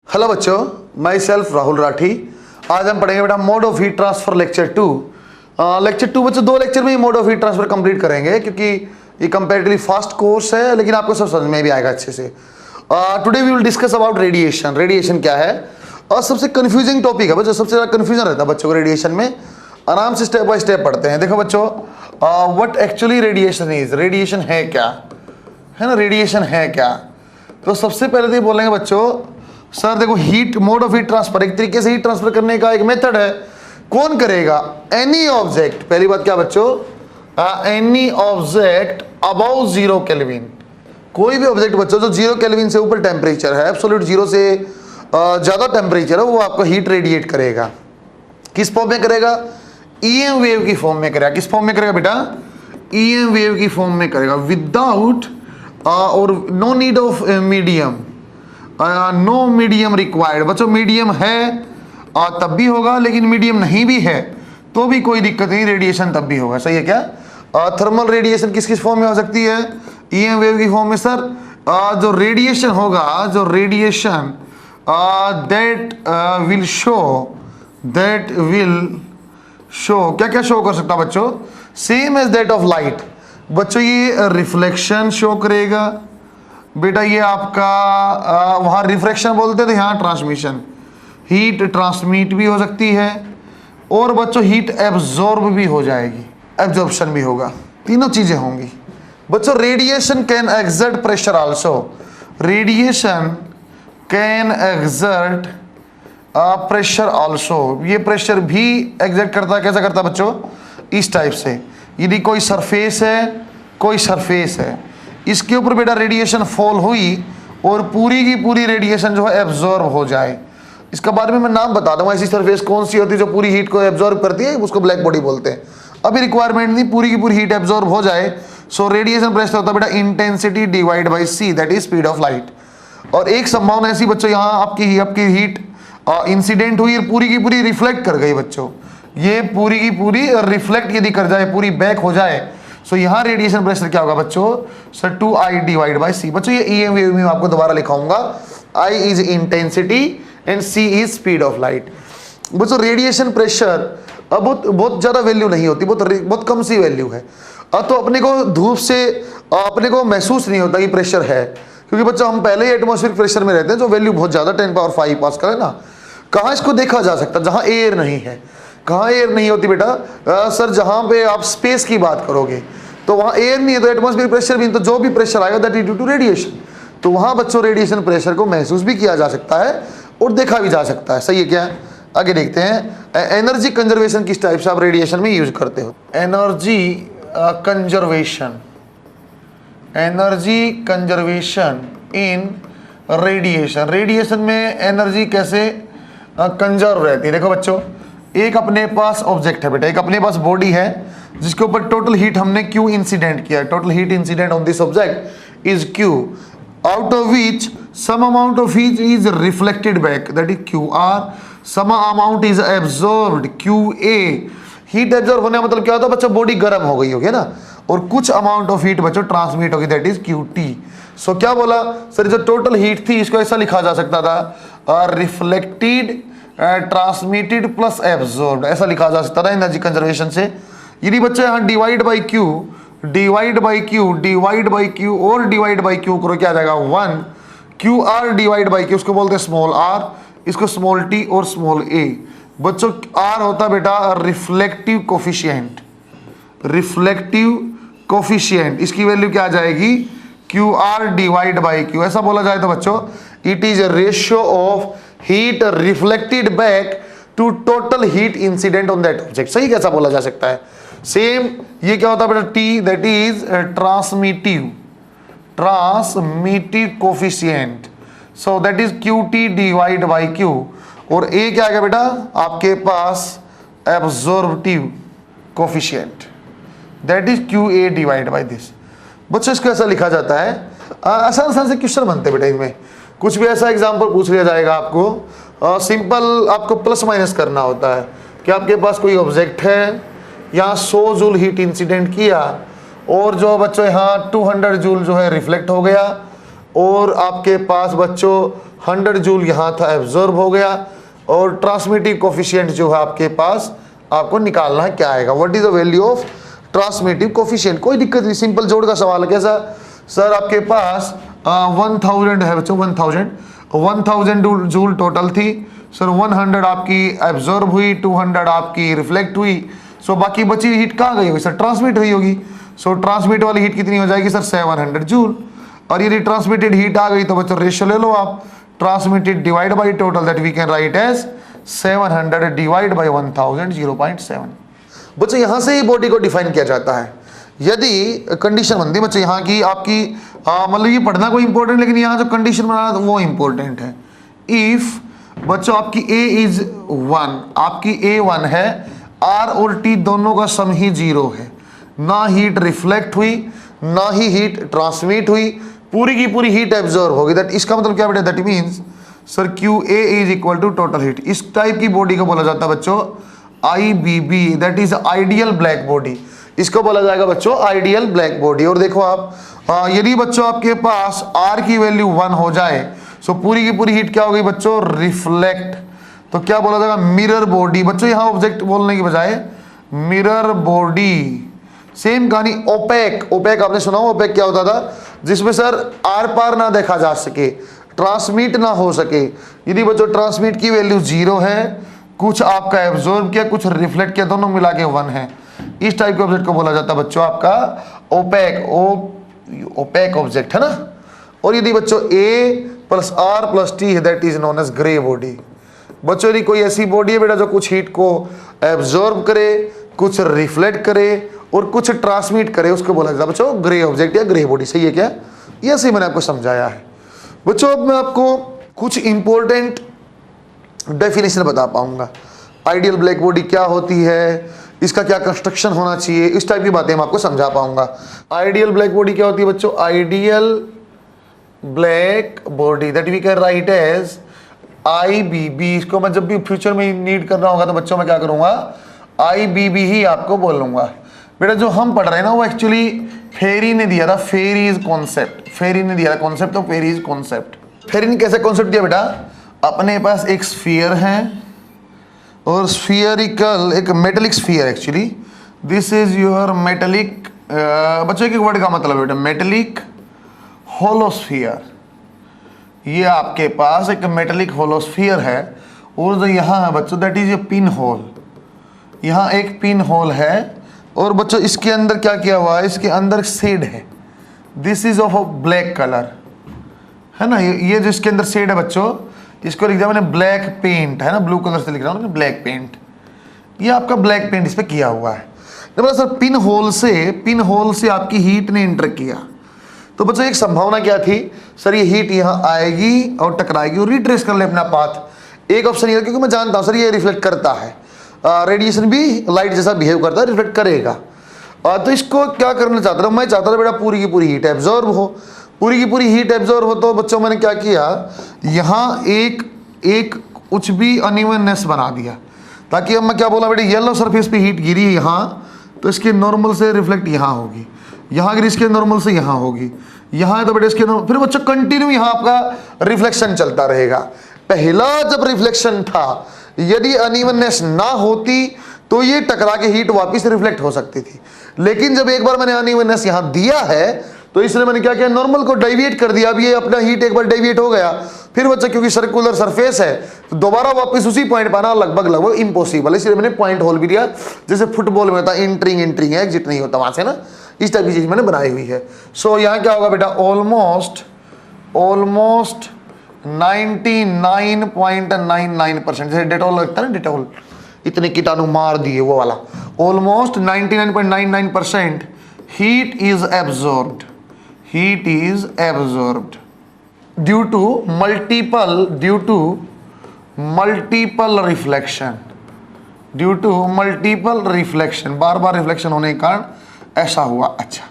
Hello बच्चों, my self Rahul Rathi. आज हम पढ़ेंगे बेटा mode of heat transfer lecture 2। Lecture 2 बच्चों 2 लेक्चर में ही mode of heat transfer complete करेंगे क्योंकि ये कंपैरेटिवली फास्ट कोर्स है, लेकिन आपको सब समझ में भी आएगा अच्छे से। Today we will discuss about radiation. Radiation क्या है और सबसे कंफ्यूजिंग टॉपिक है बच्चों, सबसे ज़्यादा कन्फ्यूजन रहता है बच्चों को रेडिएशन में। आराम से स्टेप बाय स्टेप पढ़ते हैं। देखो बच्चों, what actually radiation is, radiation है क्या, है ना, रेडिएशन है क्या। तो सबसे पहले तो ये बोलेंगे बच्चों, सर देखो heat, mode of heat transfer एक तरीके से हीट ट्रांसफर करने का एक मेथड है। कौन करेगा? Any object. पहली बात क्या बच्चों, एनी ऑब्जेक्ट अबाउ 0 केल्विन। कोई भी ऑब्जेक्ट बच्चों जो 0 केल्विन से ऊपर टेम्परेचर है, एब्सोल्यूट 0 से ज्यादा टेम्परेचर है, वो आपको हीट रेडिएट करेगा। किस फॉर्म में करेगा? ईएम वेव की फॉर्म में करेगा। किस फॉर्म में करेगा बेटा? ईएम वेव की फॉर्म में करेगा, विदाउट और no need of medium, no medium required. बच्चों मीडियम है तब भी होगा, लेकिन मीडियम नहीं भी है तो भी कोई दिक्कत नहीं, रेडिएशन तब भी होगा। सही है क्या? थर्मल रेडिएशन किस किस फॉर्म में हो सकती है? ईएम वेव की फॉर्म में। सर जो रेडिएशन होगा, जो रेडिएशन दैट विल शो क्या क्या शो कर सकता बच्चों? Same as that of light. बच्चों ये रिफ्लेक्शन शो करेगा बेटा, ये आपका वहाँ रिफ्रैक्शन बोलते थे, यहाँ ट्रांसमिशन। हीट ट्रांसमिट भी हो सकती है और बच्चों हीट एब्जॉर्ब भी हो जाएगी, एब्जॉर्प्शन भी होगा, तीनों चीजें होंगी। बच्चों radiation can exert pressure also. Radiation can exert pressure also. ये प्रेशर भी एग्जर्ट करता है। कैसा करता है बच्चों? इस टाइप से। यदि कोई सरफेस है, कोई सरफेस है, इसके ऊपर बेटा रेडिएशन फॉल हुई और पूरी की पूरी रेडिएशन जो है एब्जॉर्ब हो जाए, इसका बारे में मैं नाम बता दूंगा। ऐसी सरफेस कौन सी होती है जो पूरी हीट को एब्जॉर्ब करती है, उसको ब्लैक बॉडी बोलते हैं। अभी रिक्वायरमेंट नहीं, पूरी की पूरी हीट एब्जॉर्ब हो जाए। सो रेडिएशन प्रेशर होता है बेटा intensity divide by c, that is speed of light. और एक संभावना ऐसी बच्चों, यहाँ आपकी हीट इंसिडेंट हुई और पूरी की पूरी रिफ्लेक्ट कर गई बच्चों, ये पूरी की पूरी रिफ्लेक्ट यदि कर जाए, पूरी बैक हो जाए, सो यहाँ रेडिएशन प्रेशर क्या होगा बच्चों? सर 2I डिवाइड बाई सी। बच्चों ये ईएम वेव में आपको दोबारा लिखाऊंगा। I is intensity and C is speed of light. बच्चों रेडिएशन प्रेशर अब बहुत ज्यादा वैल्यू नहीं होती, बहुत कम सी वैल्यू है। तो अपने को धूप से अपने को महसूस नहीं होता कि प्रेशर है, क्योंकि बच्चों हम पहले ही एटमॉस्फेरिक प्रेशर में रहते हैं, जो वैल्यू बहुत ज्यादा 10⁵ पास्कल है ना। कहाँ इसको देखा जा सकता? जहाँ एयर नहीं है। कहाँ एयर नहीं होती बेटा? सर जहाँ पे आप स्पेस की बात करोगे तो वहाँ एयर नहीं है, तो एटमॉस्फेरिक प्रेशर भी, तो जो भी प्रेशर आएगा that is due to radiation. तो वहाँ बच्चों रेडिएशन प्रेशर को महसूस भी किया जा सकता है और देखा भी जा सकता है। सही है क्या? आगे देखते हैं, एनर्जी कंजर्वेशन किस टाइप से आप रेडिएशन में यूज करते हो? Energy conservation, energy conservation in radiation. Radiation में एनर्जी कैसे कंजर्व रहती है? देखो बच्चों, एक अपने पास ऑब्जेक्ट है बेटा, एक अपने पास बॉडी है जिसके ऊपर टोटल हीट हमने Q इंसिडेंट किया है। Total heat incident on this object is Q, out of which some amount of heat is reflected back, that is QR, some amount is absorbed QA। Heat absorb होने का मतलब क्या होता है बच्चों? बॉडी गर्म हो गई होगी ना, और कुछ अमाउंट ऑफ हीट बच्चों ट्रांसमिट होगी, दैट इज QT। सो क्या बोला सर? जो टोटल हीट थी इसको ऐसा लिखा जा सकता था, रिफ्लेक्टेड ट्रांसमिटेड प्लस एब्जॉर्ब्ड, ऐसा लिखा जा सकता था एनर्जी कंजर्वेशन से। यदि बच्चे यहाँ divide by Q, divide by Q, divide by Q और डिवाइड बाई Q करो, क्या आ जाएगा? 1 QR डिवाइड बाई Q, उसको बोलते हैं स्मॉल r, इसको स्मॉल t और स्मॉल a। बच्चों r होता बेटा रिफ्लेक्टिव कोफिशिएंट, रिफ्लेक्टिव कोफिशिएंट, इसकी वैल्यू क्या आ जाएगी? QR divide by Q। ऐसा बोला जाए तो बच्चों it is a ratio of heat reflected back to total heat incident on that object. सही कैसा बोला जा सकता है? सेम ये क्या होता है बेटा? T that is transmissive coefficient, so that is QT divide by Q। और A क्या आएगा बेटा? आपके पास absorptive coefficient, that is QA divide by this. बच्चों इसको ऐसा लिखा जाता है। आसान आसान से क्वेश्चन बनते बेटा इनमें, कुछ भी ऐसा एग्जाम्पल पूछ लिया जाएगा आपको। सिंपल आपको प्लस माइनस करना होता है कि आपके पास कोई ऑब्जेक्ट है, यहाँ 100 जूल हीट इंसिडेंट किया और जो बच्चों यहाँ 200 जूल जो है रिफ्लेक्ट हो गया, और आपके पास बच्चों 100 जूल यहाँ था, एब्जॉर्ब हो गया। और ट्रांसमिटिव कोफिशिएंट जो है आपके पास आपको निकालना है, क्या आएगा, what is the value of transmissive coefficient. कोई दिक्कत नहीं, सिंपल जोड़ का सवाल है। कैसा सर, आपके पास 1000 है बच्चों, 1000 जूल टोटल थी सर, 100 आपकी एब्जॉर्ब हुई, 200 आपकी रिफ्लेक्ट हुई। सो बाकी बची हीट कहाँ गई होगी सर, ट्रांसमिट हुई होगी। सो ट्रांसमिट वाली हीट कितनी हो जाएगी सर, 700 जूल। और यदि ट्रांसमिटेड हीट आ गई तो बच्चों रेशियो ले लो आप, transmitted divide by total, that we can write as 700 divide by 1000, 0.7। बच्चों यहाँ से ही बॉडी को डिफाइन किया जाता है। यदि कंडीशन बनती है बच्चों यहाँ की आपकी, मतलब ये पढ़ना कोई इंपॉर्टेंट, लेकिन यहाँ जो कंडीशन बनाना तो वो इंपॉर्टेंट है। इफ बच्चों आपकी A इज 1, आपकी A 1 है, R और T दोनों का सम ही 0 है, ना हीट रिफ्लेक्ट हुई ना ही हीट ट्रांसमिट हुई, पूरी की पूरी हीट एब्जॉर्ब होगी। दैट इसका मतलब क्या बेटा, that means sir QA is equal to total heat. इस टाइप की बॉडी को बोला जाता है बच्चों IBB, that is ideal black body. इसको बोला जाएगा बच्चों आइडियल ब्लैक बॉडी। और देखो आप, यदि बच्चों आपके पास R की वैल्यू 1 हो जाए, सो पूरी की पूरी हीट क्या हो गई बच्चों, रिफ्लेक्ट। तो क्या बोला जाएगा, मिरर बॉडी। बच्चों यहाँ ऑब्जेक्ट बोलने की बजाय मिरर बॉडी। सेम कहानी ओपेक। ओपेक आपने सुना हो, ओपेक क्या होता था, जिसमें सर आर पार ना देखा जा सके, ट्रांसमिट ना हो सके। यदि बच्चों ट्रांसमिट की वैल्यू 0 है, कुछ आपका एब्जॉर्ब किया, कुछ रिफ्लेक्ट किया, दोनों मिला के 1 है, इस टाइप के ऑब्जेक्ट को बोला जाता है बच्चों आपका ओपेक। ओपेक ऑब्जेक्ट है ना। और यदि बच्चों A plus R plus T है, that is known as grey body. बच्चों यदि कोई ऐसी बॉडी है बेटा जो कुछ हीट को एब्जॉर्ब करे, कुछ रिफ्लेक्ट करे और कुछ ट्रांसमिट करे, उसको बोला जाता है बच्चों ग्रे ऑब्जेक्ट या ग्रे बॉडी। सही है क्या, ये सही मैंने आपको समझाया है। बच्चों अब मैं आपको कुछ इंपॉर्टेंट डेफिनेशन बता पाऊंगा। आइडियल ब्लैक बॉडी क्या होती है, इसका क्या कंस्ट्रक्शन होना चाहिए, इस टाइप की बातें मैं आपको समझा पाऊंगा। आइडियल ब्लैक बॉडी क्या होती है बच्चों, ideal black body that we can write as IBB। इसको मैं जब भी फ्यूचर में नीड करना होगा तो बच्चों मैं क्या करूंगा, IBB ही आपको बोलूंगा। बेटा जो हम पढ़ रहे हैं ना वो एक्चुअली फेरी ने दिया था, फेरीज कॉन्सेप्ट। फेरी ने दिया था कॉन्सेप्ट, तो फेरीज कॉन्सेप्ट। फेरी ने कैसे कॉन्सेप्ट दिया बेटा, अपने पास एक स्फीयर है और स्फीयरिकल एक metallic sphere, actually this is your metallic, बच्चों एक वर्ड का मतलब बेटा मेटेलिक होलोस्फीयर। ये आपके पास एक मेटेलिक होलोस्फीयर है और जो यहाँ है बच्चों that is a pin hole. यहाँ एक पिन होल है और बच्चों इसके अंदर क्या किया हुआ है, इसके अंदर शेड है, this is of a black colour है ना। ये जो इसके अंदर शेड है बच्चों, इसको लिख दिया मैंने ब्लैक पेंट है ना, ब्लू कलर से लिख रहा हूँ ब्लैक पेंट। ये आपका ब्लैक पेंट इस पर किया हुआ है। मतलब सर पिन होल से आपकी हीट ने इंटर किया, तो बच्चों एक संभावना क्या थी सर, ये हीट यहाँ आएगी और टकराएगी और रिट्रेस कर ले अपना पाथ। एक ऑप्शन ये, क्योंकि मैं जानता हूँ सर ये रिफ्लेक्ट करता है, रेडिएशन भी लाइट जैसा बिहेव करता है, रिफ्लेक्ट करेगा। तो इसको क्या करना चाहता था, मैं चाहता था बेटा पूरी की पूरी हीट एब्जॉर्ब हो। पूरी की पूरी हीट एब्जॉर्ब हो तो बच्चों मैंने क्या किया, यहाँ एक कुछ भी अनइवननेस बना दिया, ताकि अब मैं क्या बोला बेटा, येलो सरफेस पे हीट गिरी यहाँ तो इसके नॉर्मल से रिफ्लेक्ट यहाँ होगी, यहाँ गिरी इसके नॉर्मल से यहाँ होगी, यहाँ है तो बेटा इसके नॉर्मल, फिर बच्चों कंटिन्यू यहाँ आपका रिफ्लेक्शन चलता रहेगा। पहला जब रिफ्लेक्शन था, यदि अनइवननेस ना होती तो ये टकरा के हीट वापस रिफ्लेक्ट हो सकती थी, लेकिन जब एक बार मैंने अनइवननेस यहाँ दिया है तो इसलिए मैंने क्या किया, नॉर्मल को डेविएट कर दिया। अब ये अपना हीट एक बार डेविएट हो गया, फिर बच्चा क्योंकि सर्कुलर सरफेस है तो दोबारा वापस उसी पॉइंट पाना लगभग इम्पॉसिबल है, इसलिए मैंने पॉइंट होल भी दिया, जैसे फुटबॉल में होता है एंट्रिंग एग्जिट नहीं होता वहां से ना, इस टाइप की चीज मैंने बनाई हुई है। सो यहाँ क्या होगा बेटा, ऑलमोस्ट 99.99%, जैसे डेटॉल लगता है ना, डेटॉल इतने कीटाणु मार दिए वो वाला, almost 99.99% heat is absorbed due to multiple reflection, बार बार रिफ्लेक्शन होने के कारण ऐसा हुआ। अच्छा,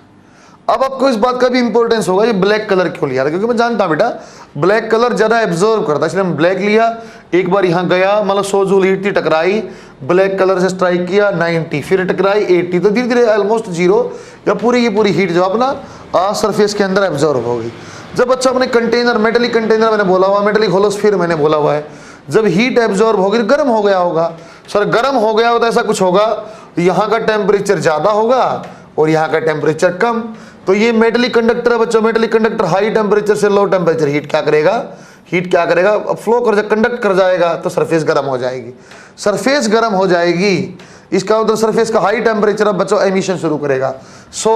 अब आपको इस बात का भी इंपॉर्टेंस होगा, ये ब्लैक कलर क्यों लिया था, क्योंकि मैं जानता हूं बेटा ब्लैक कलर ज्यादा एब्जॉर्ब करता है, इसलिए हम ब्लैक लिया। एक बार यहाँ गया, मतलब 100 जूल हीट थी, टकराई, ब्लैक कलर से स्ट्राइक किया 90, फिर टकराई 80, तो धीरे धीरे ऑलमोस्ट 0 या पूरी की पूरी हीट जो अपना सरफेस के अंदर एब्जॉर्ब होगी। जब बच्चा अपने कंटेनर, मेटलिक कंटेनर मैंने बोला हुआ, मेटलिक होलोस्फीयर मैंने बोला हुआ है, जब हीट एब्जॉर्ब होगी तो गर्म हो गया होगा। सर गर्म हो गया हो तो ऐसा कुछ होगा, यहाँ का टेम्परेचर ज्यादा होगा और यहाँ का टेम्परेचर कम। तो ये मेटलिक कंडक्टर है बच्चों, मेटलिक कंडक्टर हाई टेम्परेचर से लो टेम्परेचर हीट क्या करेगा, हीट क्या करेगा, फ्लो कर कंडक्ट कर जाएगा, तो सरफेस गर्म हो जाएगी। सरफेस गर्म हो जाएगी, इसका मतलब सरफेस का हाई टेम्परेचर अब बच्चों एमिशन शुरू करेगा। सो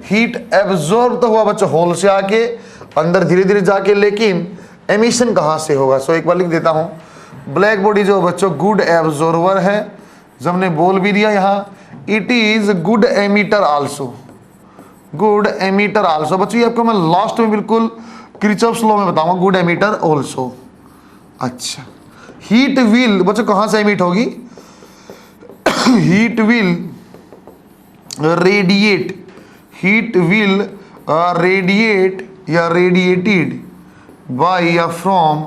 हीट एब्जॉर्ब तो हुआ बच्चों होल से आके अंदर धीरे धीरे जाके, लेकिन एमिशन कहां से होगा। सो एक बार लिख देता हूं, ब्लैक बॉडी जो बच्चों गुड एब्जॉर्बर है, जब हमने बोल भी दिया यहां, it is good emitter also, good emitter also. बच्चों ये आपको मैं लास्ट में बिल्कुल किरचॉफ्स लॉ में बताऊंगा, गुड एमिटर आल्सो। अच्छा, हीट विल बच्चों कहां से एमिट होगी, heat will radiate, heat will radiate या रेडिएटेड बाय या from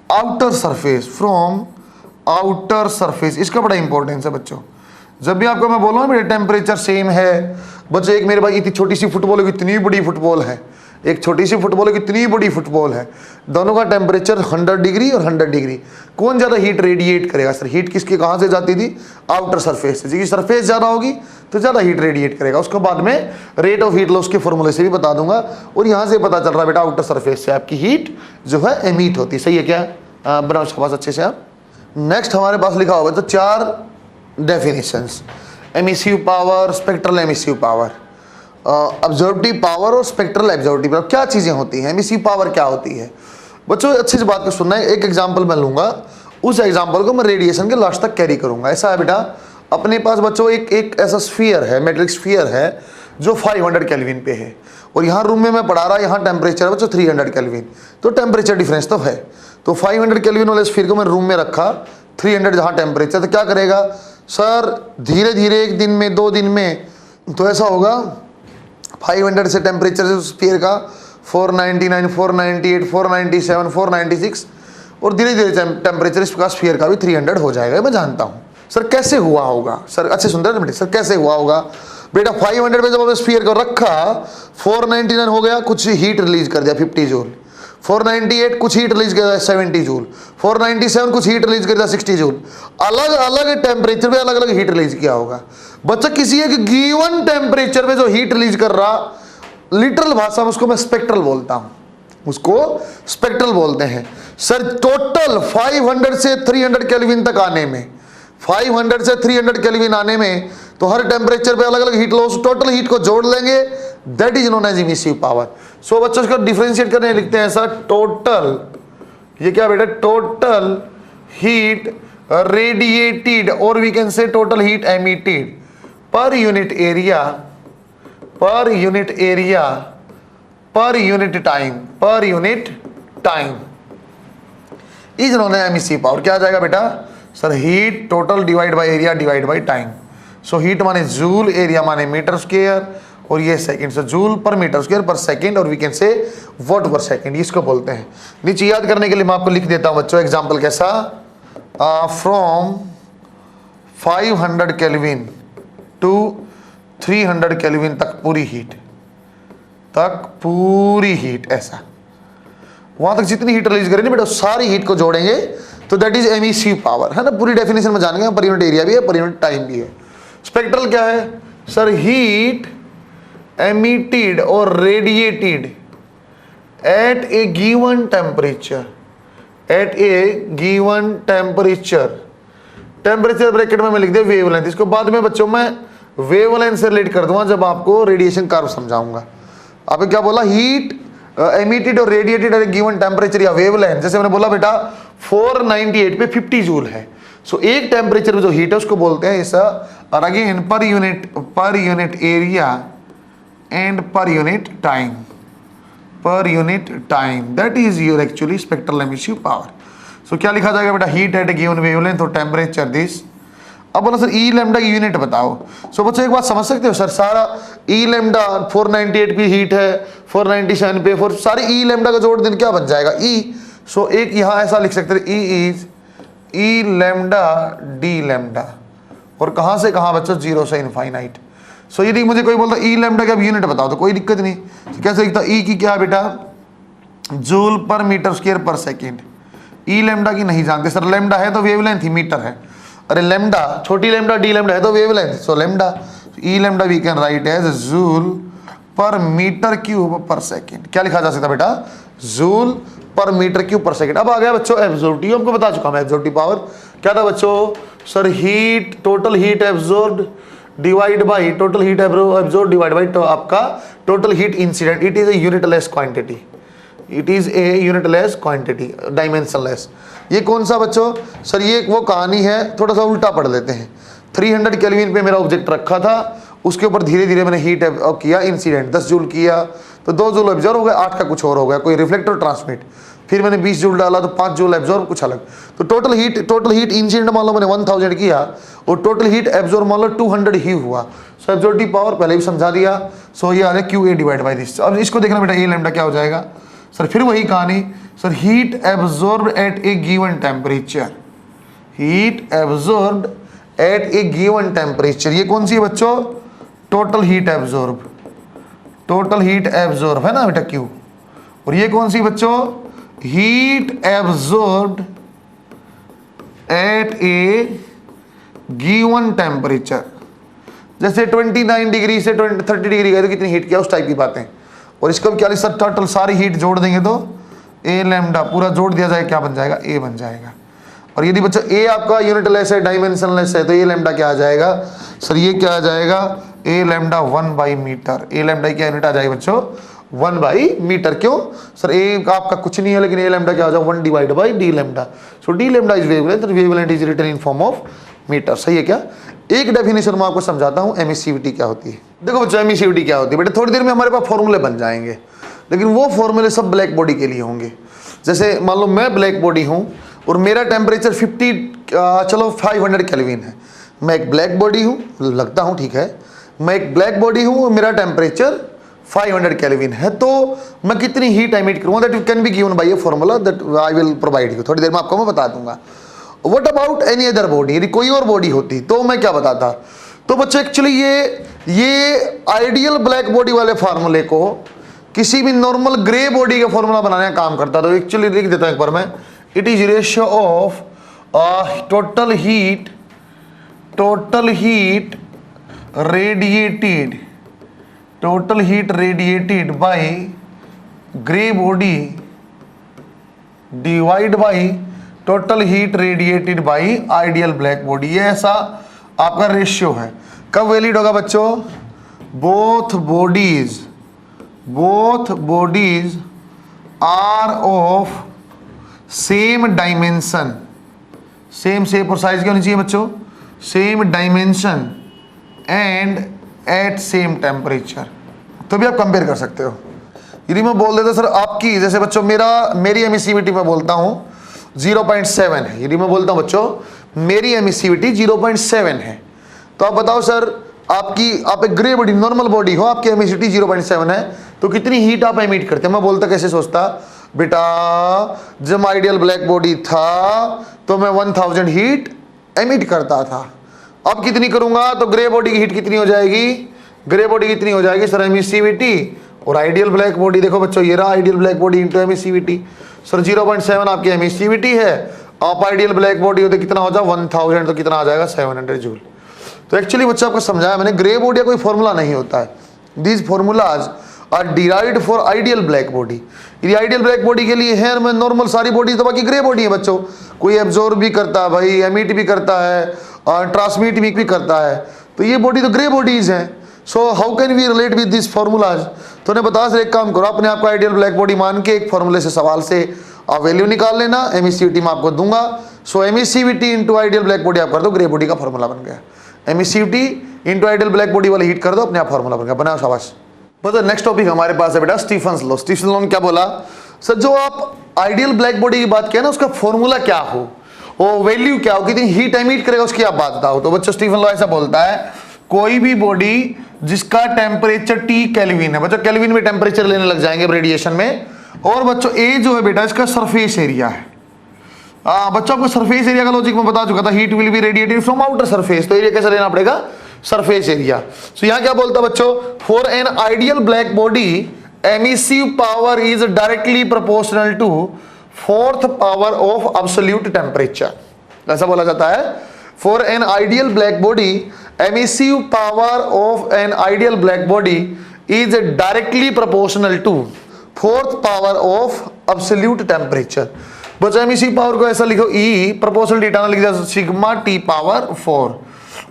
outer surface, from outer surface. इसका बड़ा इंपॉर्टेंस है बच्चों। जब भी आपको मैं बोल रहा हूँ मेरे टेम्परेचर सेम है बच्चों, एक मेरे भाई इतनी छोटी सी फुटबॉल है, कितनी बड़ी फुटबॉल है, एक छोटी सी फुटबॉल है, कितनी बड़ी फुटबॉल है, दोनों का टेम्परेचर 100 डिग्री और 100 डिग्री, कौन ज्यादा हीट रेडिएट करेगा। सर हीट किसकी कहां से जाती थी, आउटर सरफेस से, क्योंकि सरफेस ज्यादा होगी तो ज्यादा हीट रेडिएट करेगा। उसको बाद में रेट ऑफ हीट लॉस के फॉर्मूले से भी बता दूंगा, और यहां से पता चल रहा है बेटा आउटर सरफेस से आपकी हीट जो है एमिट होती है। सही है क्या, बनाओ शाबाश अच्छे से आप। नेक्स्ट हमारे पास लिखा होगा तो 4 definitions, emissive power, spectral emissive power, observative power और स्पेक्ट्रल ऑब्जर्वेटिव पावर। क्या चीजें होती हैं, एमिसिव पावर क्या होती है बच्चों, अच्छे से बात को सुनना है। एक एग्जांपल मैं लूंगा, उस एग्जांपल को मैं रेडिएशन के लास्ट तक कैरी करूंगा। ऐसा है बेटा, अपने पास बच्चों एक ऐसा स्फीयर है, मेटलिक स्फीयर है जो 500 केल्विन पे है, और यहाँ रूम में मैं पढ़ा रहा, यहाँ टेम्परेचर है बच्चों 300 केल्विन, तो टेम्परेचर डिफरेंस तो है। तो 500 केल्विन वाले स्फीयर को मैं रूम में रखा, 300 जहाँ टेम्परेचर, तो क्या करेगा सर, धीरे धीरे 1 दिन में 2 दिन में तो ऐसा होगा 500 से टेम्परेचर स्फीयर का 499, 498, 497, 496, और धीरे धीरे टेम्परेचर इसका स्फीयर का भी 300 हो जाएगा। मैं जानता हूँ सर कैसे हुआ होगा, सर अच्छे सुंदर बेटे, सर कैसे हुआ होगा बेटा, 500 पे जब हमने स्फीयर को रखा 499 हो गया, कुछ हीट रिलीज कर दिया 50 जूल, 498 कुछ हीट रिलीज कर दिया 70 जूल, 497 कुछ हीट रिलीज कर दिया 60 जूल, अलग अलग टेम्परेचर पे अलग अलग हीट रिलीज किया होगा। बच्चा किसी एक गिवन टेम्परेचर पे जो हीट रिलीज कर रहा, लिटरल भाषा में उसको मैं स्पेक्ट्रल बोलता हूं, उसको स्पेक्ट्रल बोलते हैं। सर टोटल 500 से 300 केल्विन तक आने में, 500 से 300 केल्विन आने में, तो हर टेम्परेचर पे अलग अलग हीट लॉस, टोटल हीट को जोड़ लेंगे, that is known as emissive power. So बच्चों इसको डिफरेंशिएट करने लिखते हैं सर टोटल, ये क्या बेटा, टोटल हीट रेडिएटेड, और we can say total heat emitted per unit area, per unit area, per unit time, per unit time is known as emissive power. क्या आ जाएगा बेटा sir, heat total divide by area divide by time. So heat माने joule, area माने metre square, और ये second, so joule per metre square per second, और we can say watt per second, इसको बोलते हैं। नीचे याद करने के लिए मैं आपको लिख देता हूं बच्चों एग्जांपल कैसा, फ्रॉम 500 केल्विन टू 300 केल्विन तक पूरी हीट, तक पूरी हीट, ऐसा वहां तक जितनी हीट रिलीज करेंगे बेटा सारी हीट को जोड़ेंगे, तो दैट इज एमिसिव पावर, है ना। पूरी डेफिनेशन में जानेंगे, पर यूनिट एरिया भी है, पर यूनिट टाइम भी है। स्पेक्ट्रल क्या है सर, हीट एमिटेड और radiated eight a given temperature, eight a given temperature, temperature bracket में मैं लिख दिया वेवलेंथ, इसको बाद में बच्चों मैं वेवलेंथ से रिलेट कर दूंगा जब आपको रेडिएशन कर्व समझाऊंगा। आपने क्या बोला, हीट एमिटेड और radiated eight a given temperature या वेवलेंथ, जैसे मैंने बोला बेटा 498 पे 50 जूल है, सो एक टेम्परेचर में जो हीट है उसको बोलते हैं ऐसा, और again per unit area and per unit time, per unit time, that is your actually spectral emissive power. So क्या लिखा जाएगा बेटा, heat at a given wavelength और टेम्परेचर दिस। अब बोला सर ई लैम्डा की यूनिट बताओ। सो बच्चों एक बात समझ सकते हो सर, सारा ई लैम्डा 498 पे हीट है, 497 पे, सारी ई लैम्डा का जोड़ दिन क्या बन जाएगा ई। सो एक यहाँ ऐसा लिख सकते हैं, E is E lambda d lambda, और कहाँ से कहाँ बच्चों, 0 से इनफाइनाइट। सो यदि मुझे कोई बोलता ई लैम्डा का यूनिट बताओ तो कोई दिक्कत नहीं, तो कैसे लिखता, ई की क्या बेटा, जूल पर मीटर स्क्वायर पर सेकेंड। ई लैम्डा की नहीं जानते सर, लैम्डा है तो वेवलेंथ ही मीटर है, अरे लैम्डा छोटी लैम्डा डी लैम्डा है तो wavelength, so lambda E lambda we can write as joule per metre cube per second. क्या लिखा जा सकता है बेटा, joule per metre cube per second. अब आ गया बच्चों एब्जॉर्बिव, हमको बता चुका मैं एब्जॉर्बिव पावर क्या था बच्चों sir, heat total heat absorbed divide by total heat absorb divide by आपका total heat incident. It is a unitless quantity, it is a unitless quantity, dimensionless. ये कौन सा बच्चों सर, ये वो कहानी है, थोड़ा सा उल्टा पढ़ लेते हैं। 300 केल्विन पे मेरा ऑब्जेक्ट रखा था, उसके ऊपर धीरे धीरे मैंने हीट किया इंसिडेंट, 10 जूल किया तो 2 जूल एब्जॉर्ब हो गया, 8 का कुछ और हो गया, कोई रिफ्लेक्ट और ट्रांसमिट। फिर मैंने 20 जूल डाला तो 5 जूल एब्जॉर्ब, कुछ अलग। तो टोटल हीट इंसिडेंट मान लो मैंने 1000 किया और टोटल हीट एब्जॉर्ब मान लो 200 ही हुआ। सो एब्जॉर्बिव पावर पहले भी समझा दिया। सो ये आ रहा है Q A divide by this. अब इसको देखना बेटा ए लैम्डा क्या हो जाएगा सर, फिर वही कहानी sir, heat absorb at a given temperature, heat absorb at a given temperature. ये कौन सी है बच्चों, total heat absorb, total heat absorb है ना बेटा क्यू। और ये कौन सी बच्चों, heat absorbed at a given temperature. जैसे 29 डिग्री से 30 डिग्री गए तो कितनी हीट किया, उस टाइप की बातें। और इसको क्या सर, टोटल सारी हीट जोड़ देंगे तो ए लैम्डा पूरा जोड़ दिया जाए क्या बन जाएगा, ए बन जाएगा। और यदि बच्चा ए आपका यूनिटलेस है, डायमेंशनलेस है, तो ए लैम्डा क्या आ जाएगा सर, ये क्या आ जाएगा A lambda 1 by metre. A lambda क्या यूनिट आ जाएगी बच्चों, 1 बाई मीटर। क्यों सर, ए आपका कुछ नहीं है, लेकिन ए लैम्डा क्या हो जाएगा 1 divide by d lambda. So d lambda is wavelength, wavelength is written in form of metre. सही है क्या। एक डेफिनेशन मैं आपको समझाता हूँ एमिसिविटी क्या होती है। देखो बच्चों एमिसिविटी क्या होती है बेटा, थोड़ी देर में हमारे पास फॉर्मूले बन जाएंगे, लेकिन वो फॉर्मूले सब ब्लैक बॉडी के लिए होंगे। जैसे मान लो मैं ब्लैक बॉडी हूँ और मेरा टेम्परेचर 500 केल्विन है, मैं एक ब्लैक बॉडी हूँ, लगता हूँ ठीक है, मैं एक ब्लैक बॉडी हूँ और मेरा टेम्परेचर 500 केल्विन है, तो मैं कितनी हीट एमिट करूँगा, that can be given by a formula that I will provide you. थोड़ी देर में आपको मैं बता दूंगा। What about any other body, यदि कोई और बॉडी होती तो मैं क्या बताता। तो बच्चों एक्चुअली ये आइडियल ब्लैक बॉडी वाले फार्मूले को किसी भी नॉर्मल ग्रे बॉडी का फॉर्मूला बनाने का काम करता। तो एक्चुअली लिख देता हूं एक बार मैं, it is ratio of total heat radiated by grey body divide by total heat radiated by ideal black body. ये ऐसा आपका रेशियो है। कब वैलिड होगा बच्चों, both bodies are of same dimension, same shape और साइज क्या होनी चाहिए बच्चों, same dimension and at same temperature. तो भी आप कंपेयर कर सकते हो। यदि मैं बोल देता सर आपकी, जैसे बच्चों मेरी एमिसिविटी में बोलता हूं 0.7 है, यदि मैं बोलता हूं बच्चों मेरी एमिसिविटी 0.7 है, तो आप बताओ सर आप एक ग्रे बॉडी नॉर्मल बॉडी हो, आपकी एमिसिविटी 0.7 है, तो कितनी हीट आप एमिट करते हैं। मैं बोलता कैसे सोचता बेटा, जब आइडियल ब्लैक बॉडी था तो मैं 1000 हीट एमिट करता था, अब कितनी करूंगा तो ग्रे बॉडी की हीट कितनी हो जाएगी, ग्रे बॉडी कितनी हो जाएगी सर एमिसिविटी और आइडियल ब्लैक बॉडी। देखो बच्चों ये रहा ideal black body into emissivity. Sir 0.7 आपकी एमिसिविटी है, आप आइडियल ब्लैक बॉडी होते कितना हो जाए 1000, तो कितना आ जाएगा 700 जूल। तो एक्चुअली बच्चा आपको समझाया मैंने, ग्रे बॉडी का कोई फॉर्मूला नहीं होता है। These formulas are derived for ideal black body. यदि आइडियल ब्लैक बॉडी के लिए है मैं नॉर्मल सारी बॉडी, तो बाकी ग्रे बॉडी है बच्चों, कोई एब्जॉर्ब भी करता है भाई, एमिट भी करता है और ट्रांसमिट भी करता है, तो ये बॉडी तो ग्रे बॉडीज हैं। So how can we relate with this formulas. तो उन्हें बता सर एक काम करो, अपने आपको आइडियल ब्लैक बॉडी मान के एक फॉर्मूले से सवाल से आप वैल्यू निकाल लेना, एमिसिविटी में आपको दूंगा। So emissivity into ideal black body आप कर दो, ग्रे बॉडी का फॉर्मूला बन गया। Emissivity into ideal black body वाली हीट कर दो, अपने आप फॉर्मूला बन गया, बनाओ शाबाश। बता नेक्स्ट टॉपिक हमारे पास है बेटा स्टीफन्स लॉ। स्टीफन्स लॉ ने क्या बोला सर, जो आप आइडियल ब्लैक बॉडी की बात किया ना, उसका फॉर्मूला क्या हो, वो वैल्यू क्या हो, कितनी हीट एमिट करेगा उसकी आप बात बताओ। तो बच्चों स्टीफन लॉ ऐसा बोलता है, कोई भी बॉडी जिसका टेम्परेचर T केल्विन है, बच्चों केल्विन में टेम्परेचर लेने लग जाएंगे रेडिएशन में, और बच्चों A जो है बेटा इसका सरफेस एरिया है। बच्चों आपको सरफेस एरिया का लॉजिक में बता चुका था, heat will be radiated from outer surface, तो एरिया कैसे लेना पड़ेगा, सरफेस एरिया। सो यहां क्या बोलता बच्चों, for an ideal black body emissive power is directly proportional to fourth power of absolute temperature. ऐसा बोला जाता है, for an ideal black body emissive power of an ideal black body is directly proportional to fourth power of absolute temperature. बच्चों emissive power को ऐसा लिखो, ई proportional data लिख दिया सिग्मा टी पावर 4।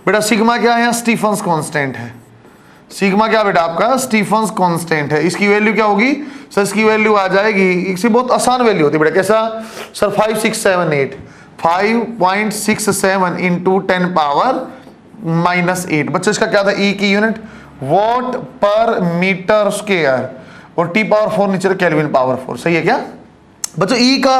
बेटा सिग्मा क्या है, स्टीफन्स कांस्टेंट है। सिग्मा क्या बेटा आपका, स्टीफन्स कांस्टेंट है। इसकी वैल्यू क्या होगी सर, इसकी वैल्यू आ जाएगी, इसकी बहुत आसान वैल्यू होती है बेटा, कैसा सर 5678 5.67 इंटू 10 पावर -8। बच्चों इसका क्या था, ई की unit what per metre square और टी पावर 4 नीचे केल्विन पावर 4। सही है क्या बच्चों। ई का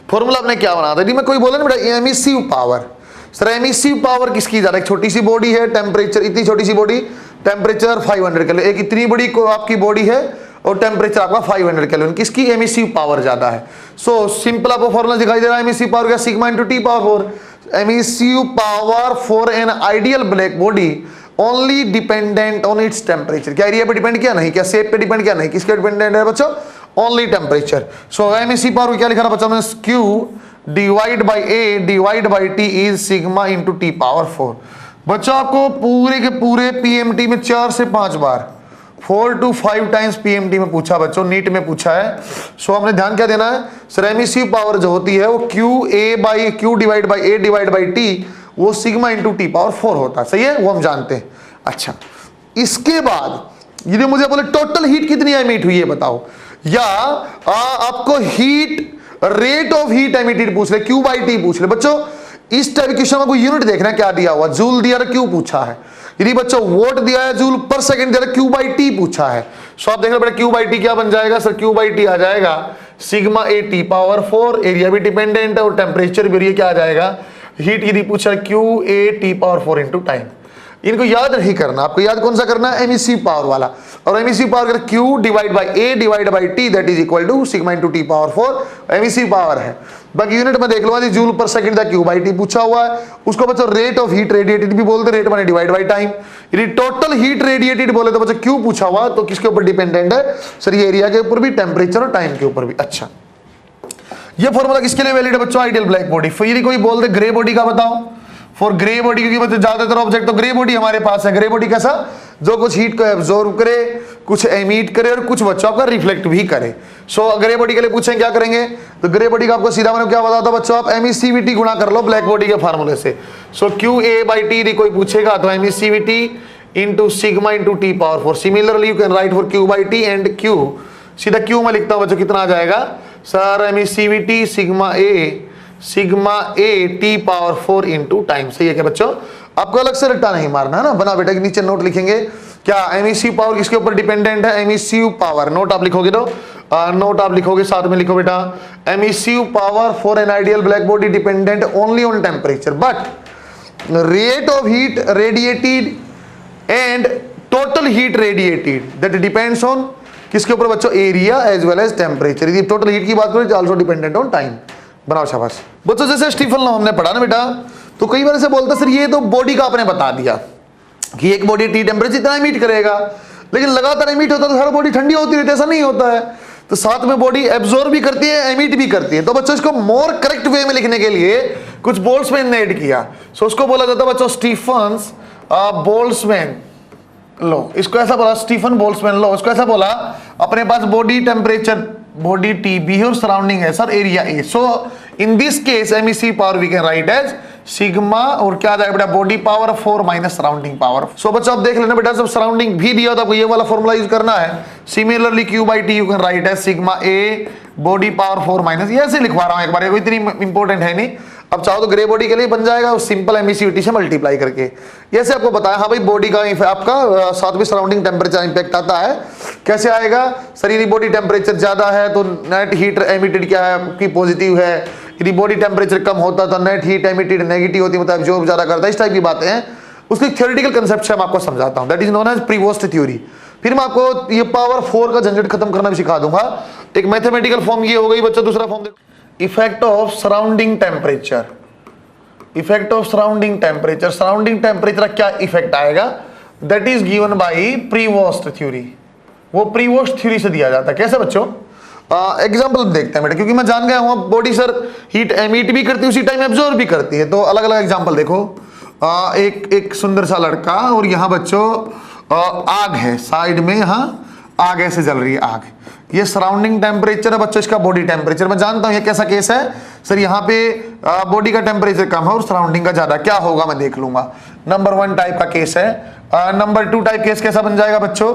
फॉर्मूला आपने क्या बना था, मैं कोई बोला ना बेटा emissive power. Sir emissive power किसकी ज्यादा, एक छोटी सी बॉडी है, टेम्परेचर इतनी छोटी सी बॉडी, टेम्परेचर 500 केल्विन, एक इतनी बड़ी आपकी बॉडी है और टेम्परेचर आपका 500 केल्विन, किसकी एमिसिव पावर ज्यादा है। सो सिंपल आपको फॉर्मूला दिखाई दे रहा है, एमिसिव पावर का sigma into T power 4। Emissive power for an ideal black body only dependent on its temperature. क्या एरिया पे डिपेंड किया, नहीं। क्या शेप पे डिपेंड किया, नहीं। किसके डिपेंडेंट है बच्चों, ओनली टेम्परेचर। सो एमिसिव पावर क्या लिखा था बच्चों, Q divide by A divide by T is sigma into T power 4। बच्चों आपको पूरे के पूरे PMT में 4 से 5 बार 4 to 5 टाइम्स PMT में पूछा बच्चों, नीट में पूछा है। सो हमने ध्यान क्या देना है सर, एमिसिव पावर जो होती है वो Q divide by A divide by T वो सिग्मा इंटू टी पावर 4 होता है। सही है, वो हम जानते हैं। अच्छा इसके बाद यदि मुझे बोले टोटल हीट कितनी एमिट हुई है बताओ, या आपको heat rate of heat emitted पूछ ले, Q बाई T पूछ ले। बच्चों इस टाइप क्वेश्चन में कोई यूनिट देखना है क्या दिया हुआ, जूल दिया है, Q पूछा है। यदि बच्चों वोट दिया है, जूल पर सेकंड दिया है, Q बाई T पूछा है। सो आप देख रहे बेटा Q बाई T क्या बन जाएगा सर, Q बाई T आ जाएगा sigma A T power 4। Area भी डिपेंडेंट है और टेम्परेचर भी क्या आ जाएगा, हीट यदि पूछा Q A T power 4 into time. इनको याद नहीं करना, आपको याद कौन सा करना है, एमिसिव पावर वाला। और एमिसिव पावर अगर Q divide by A divide by T that is equal to sigma into T power 4 emissive power है। बाकी यूनिट में देख लो, joule per second Q by T पूछा हुआ है, उसको बच्चों रेट ऑफ हीट रेडिएटेड भी बोलते, रेट माने डिवाइड बाई टाइम। यदि टोटल हीट रेडिएटेड बोले तो बच्चों Q पूछा हुआ, तो किसके ऊपर डिपेंडेंट है सर, ये एरिया के ऊपर भी, टेम्परेचर और टाइम के ऊपर भी। अच्छा ये फॉर्मूला किसके लिए वैलिड है बच्चों, आइडियल ब्लैक बॉडी। फिर यदि कोई बोल दे ग्रे बॉडी का बताओ, फॉर ग्रे बॉडी, क्योंकि बच्चों ज्यादातर ऑब्जेक्ट तो ग्रे बॉडी हमारे पास है। ग्रे बॉडी कैसा, जो कुछ हीट को एब्जॉर्ब करे, कुछ एमिट करे और कुछ बच्चों का रिफ्लेक्ट भी करे। सो ग्रे बॉडी के लिए पूछें क्या करेंगे, तो ग्रे बॉडी का आपको सीधा मैंने क्या बताता बच्चों, आप एमिसिविटी गुणा कर लो ब्लैक बॉडी के फार्मूले से। सो Q A बाई T यदि कोई पूछेगा तो emissivity into sigma into T power 4। Similarly you can right for Q by T and Q, सीधा Q में लिखता हूं बच्चों, कितना आ जाएगा sir, emissivity sigma A T power 4 into time. सही है क्या बच्चों, आपको अलग से रट्टा नहीं मारना है ना, बना बेटा के नीचे नोट लिखेंगे क्या, एमिसिव पावर किसके ऊपर डिपेंडेंट है, एमिसिव पावर। नोट आप लिखोगे तो नोट आप लिखोगे, साथ में लिखो बेटा emissive power for an ideal black body dependent only on temperature but rate of heat radiated and total heat radiated that depends on किसके ऊपर बच्चों, area as well as temperature. यदि टोटल हीट की बात करें तो आल्सो डिपेंडेंट ऑन टाइम। बनाओ शाबाश बच्चों। जैसे स्टीफन लॉ हमने पढ़ा ना बेटा, तो कई बार से बोलता सर ये तो बॉडी का आपने बता दिया कि एक बॉडी टी टेम्परेचर इतना एमिट करेगा, लेकिन लगातार एमिट होता है तो हर बॉडी ठंडी होती रहती है, ऐसा नहीं होता है। तो साथ में बॉडी एब्जॉर्ब भी करती है, एमिट भी करती है। तो बच्चों इसको मोर करेक्ट वे में लिखने के लिए कुछ बोल्ट्जमैन ने ऐड किया। सो उसको बोला जाता है बच्चों स्टीफन्स बोल्ट्जमैन लो। इसको ऐसा बोला स्टीफन बोल्ट्जमैन लो, इसको ऐसा बोला अपने पास body temperature body T B है और सराउंडिंग है sir area A। So in this case emissive power we can write as sigma और क्या आ जाएगा बेटा, body power 4 minus surrounding power. So बच्चों आप देख लेना बेटा, जब सराउंडिंग भी दिया तो आपको ये वाला फॉर्मूला यूज करना है। Similarly Q by T you can write as sigma A body power 4 minus, ये ऐसे लिखवा रहा हूं एक बार, कोई इतनी इंपॉर्टेंट है नहीं। अब चाहो तो ग्रे बॉडी के लिए बन जाएगा सिंपल एमिसिविटी से मल्टीप्लाई करके। जैसे आपको बताया हाँ भाई बॉडी का आपका साथ में सराउंडिंग टेम्परेचर इंपैक्ट आता है, कैसे आएगा सर, यदि बॉडी टेम्परेचर ज्यादा है तो नेट हीट एमिटेड क्या है आपकी पॉजिटिव है, यदि बॉडी टेम्परेचर कम होता तो नेट हीट एमिटेड नेगेटिव होती, मतलब जो ज्यादा करता है। इस टाइप की बातें हैं, उसकी थ्योरेटिकल कंसेप्ट से मैं आपको समझाता हूं, that is known as Prevost theory. फिर मैं आपको ये पावर 4 का झंझट खत्म करना भी सिखा दूंगा। एक मैथमेटिकल फॉर्म ये हो गई बच्चों, दूसरा फॉर्म देखो effect of surrounding temperature. Effect of surrounding temperature, surrounding temperature क्या इफेक्ट आएगा, that is given by Prevost theory. वो प्रीवॉश थ्योरी से दिया जाता है। कैसे बच्चों? एग्जाम्पल देखते हैं बेटा, क्योंकि मैं जान गया हूं बॉडी सर हीट एमिट भी करती है उसी टाइम एब्जॉर्ब भी करती है। तो अलग अलग एग्जाम्पल देखो। एक सुंदर सा लड़का और यहाँ बच्चों आग है साइड में, यहाँ आग ऐसे जल रही है आग। ये सराउंडिंग टेम्परेचर है बच्चों, इसका बॉडी टेम्परेचर मैं जानता हूं ये कैसा केस है सर। यहाँ पे बॉडी का टेम्परेचर कम है और सराउंडिंग का ज्यादा, क्या होगा मैं देख लूंगा। नंबर 1 टाइप का केस है। नंबर 2 टाइप केस कैसा बन जाएगा बच्चों?